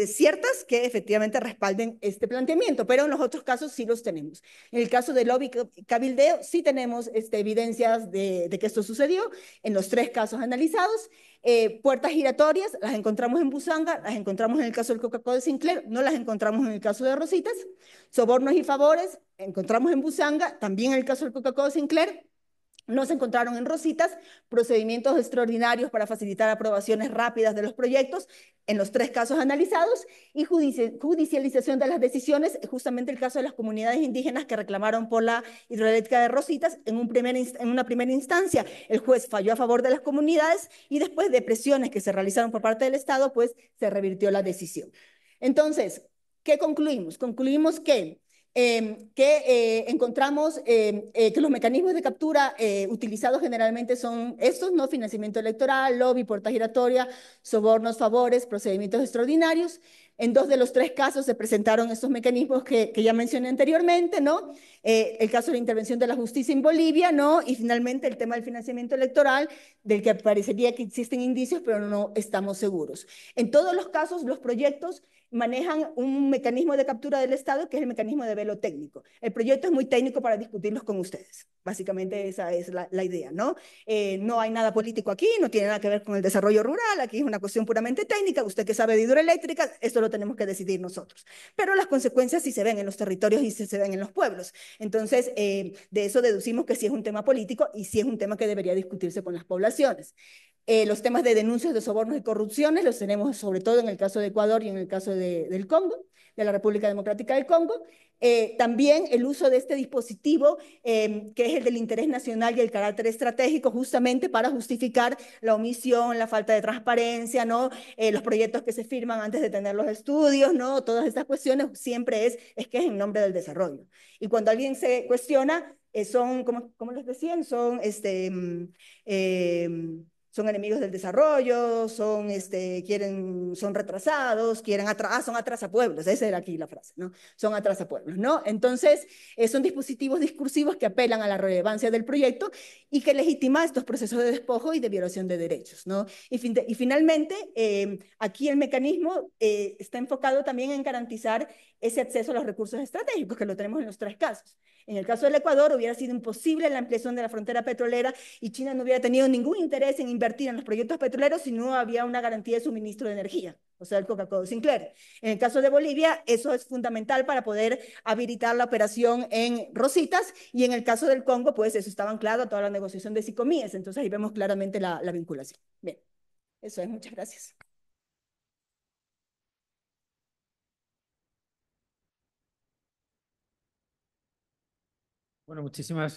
ciertas que efectivamente respalden este planteamiento, pero en los otros casos sí los tenemos. En el caso de lobby cabildeo, sí tenemos evidencias de que esto sucedió en los tres casos analizados. Puertas giratorias, las encontramos en Busanga, las encontramos en el caso del Coca-Cola de Sinclair, no las encontramos en el caso de Rositas. Sobornos y favores, encontramos en Busanga, también en el caso del Coca-Cola de Sinclair. No se encontraron en Rositas procedimientos extraordinarios para facilitar aprobaciones rápidas de los proyectos en los tres casos analizados y judicialización de las decisiones, justamente el caso de las comunidades indígenas que reclamaron por la hidroeléctrica de Rositas en una primera instancia. El juez falló a favor de las comunidades y después de presiones que se realizaron por parte del Estado, pues se revirtió la decisión. Entonces, ¿qué concluimos? Concluimos que encontramos que los mecanismos de captura utilizados generalmente son estos, ¿no? Financiamiento electoral, lobby, puerta giratoria, sobornos, favores, procedimientos extraordinarios. En 2 de los 3 casos se presentaron estos mecanismos que ya mencioné anteriormente, ¿no? El caso de la intervención de la justicia en Bolivia, ¿no? Y finalmente el tema del financiamiento electoral, del que parecería que existen indicios, pero no estamos seguros. En todos los casos, los proyectos manejan un mecanismo de captura del Estado que es el mecanismo de velo técnico. El proyecto es muy técnico para discutirlos con ustedes. Básicamente esa es la idea, ¿no? No hay nada político aquí, no tiene nada que ver con el desarrollo rural, aquí es una cuestión puramente técnica. Usted que sabe de hidroeléctrica, esto lo tenemos que decidir nosotros. Pero las consecuencias sí se ven en los territorios y sí se ven en los pueblos. Entonces, de eso deducimos que sí es un tema político y sí es un tema que debería discutirse con las poblaciones. Los temas de denuncias de sobornos y corrupciones los tenemos sobre todo en el caso de Ecuador y en el caso del Congo, de la República Democrática del Congo. También el uso de este dispositivo, que es el del interés nacional y el carácter estratégico, justamente para justificar la omisión, la falta de transparencia, ¿no? Los proyectos que se firman antes de tener los estudios, ¿no? Todas estas cuestiones siempre es que es en nombre del desarrollo. Y cuando alguien se cuestiona, son, ¿cómo les decían? Son enemigos del desarrollo, son retrasados, son atrasapueblos, esa era aquí la frase, ¿no? Son atrasapueblos, ¿no? Entonces, son dispositivos discursivos que apelan a la relevancia del proyecto y que legitiman estos procesos de despojo y de violación de derechos, ¿no? Y finalmente, aquí el mecanismo está enfocado también en garantizar ese acceso a los recursos estratégicos, que lo tenemos en los 3 casos. En el caso del Ecuador hubiera sido imposible la ampliación de la frontera petrolera y China no hubiera tenido ningún interés en invertir en los proyectos petroleros si no había una garantía de suministro de energía, o sea, el Coca-Cola Sinclair. En el caso de Bolivia, eso es fundamental para poder habilitar la operación en Rositas y en el caso del Congo, pues eso estaba anclado a toda la negociación de Sicomíes, entonces ahí vemos claramente la vinculación. Bien, eso es, muchas gracias. Bueno, muchísimas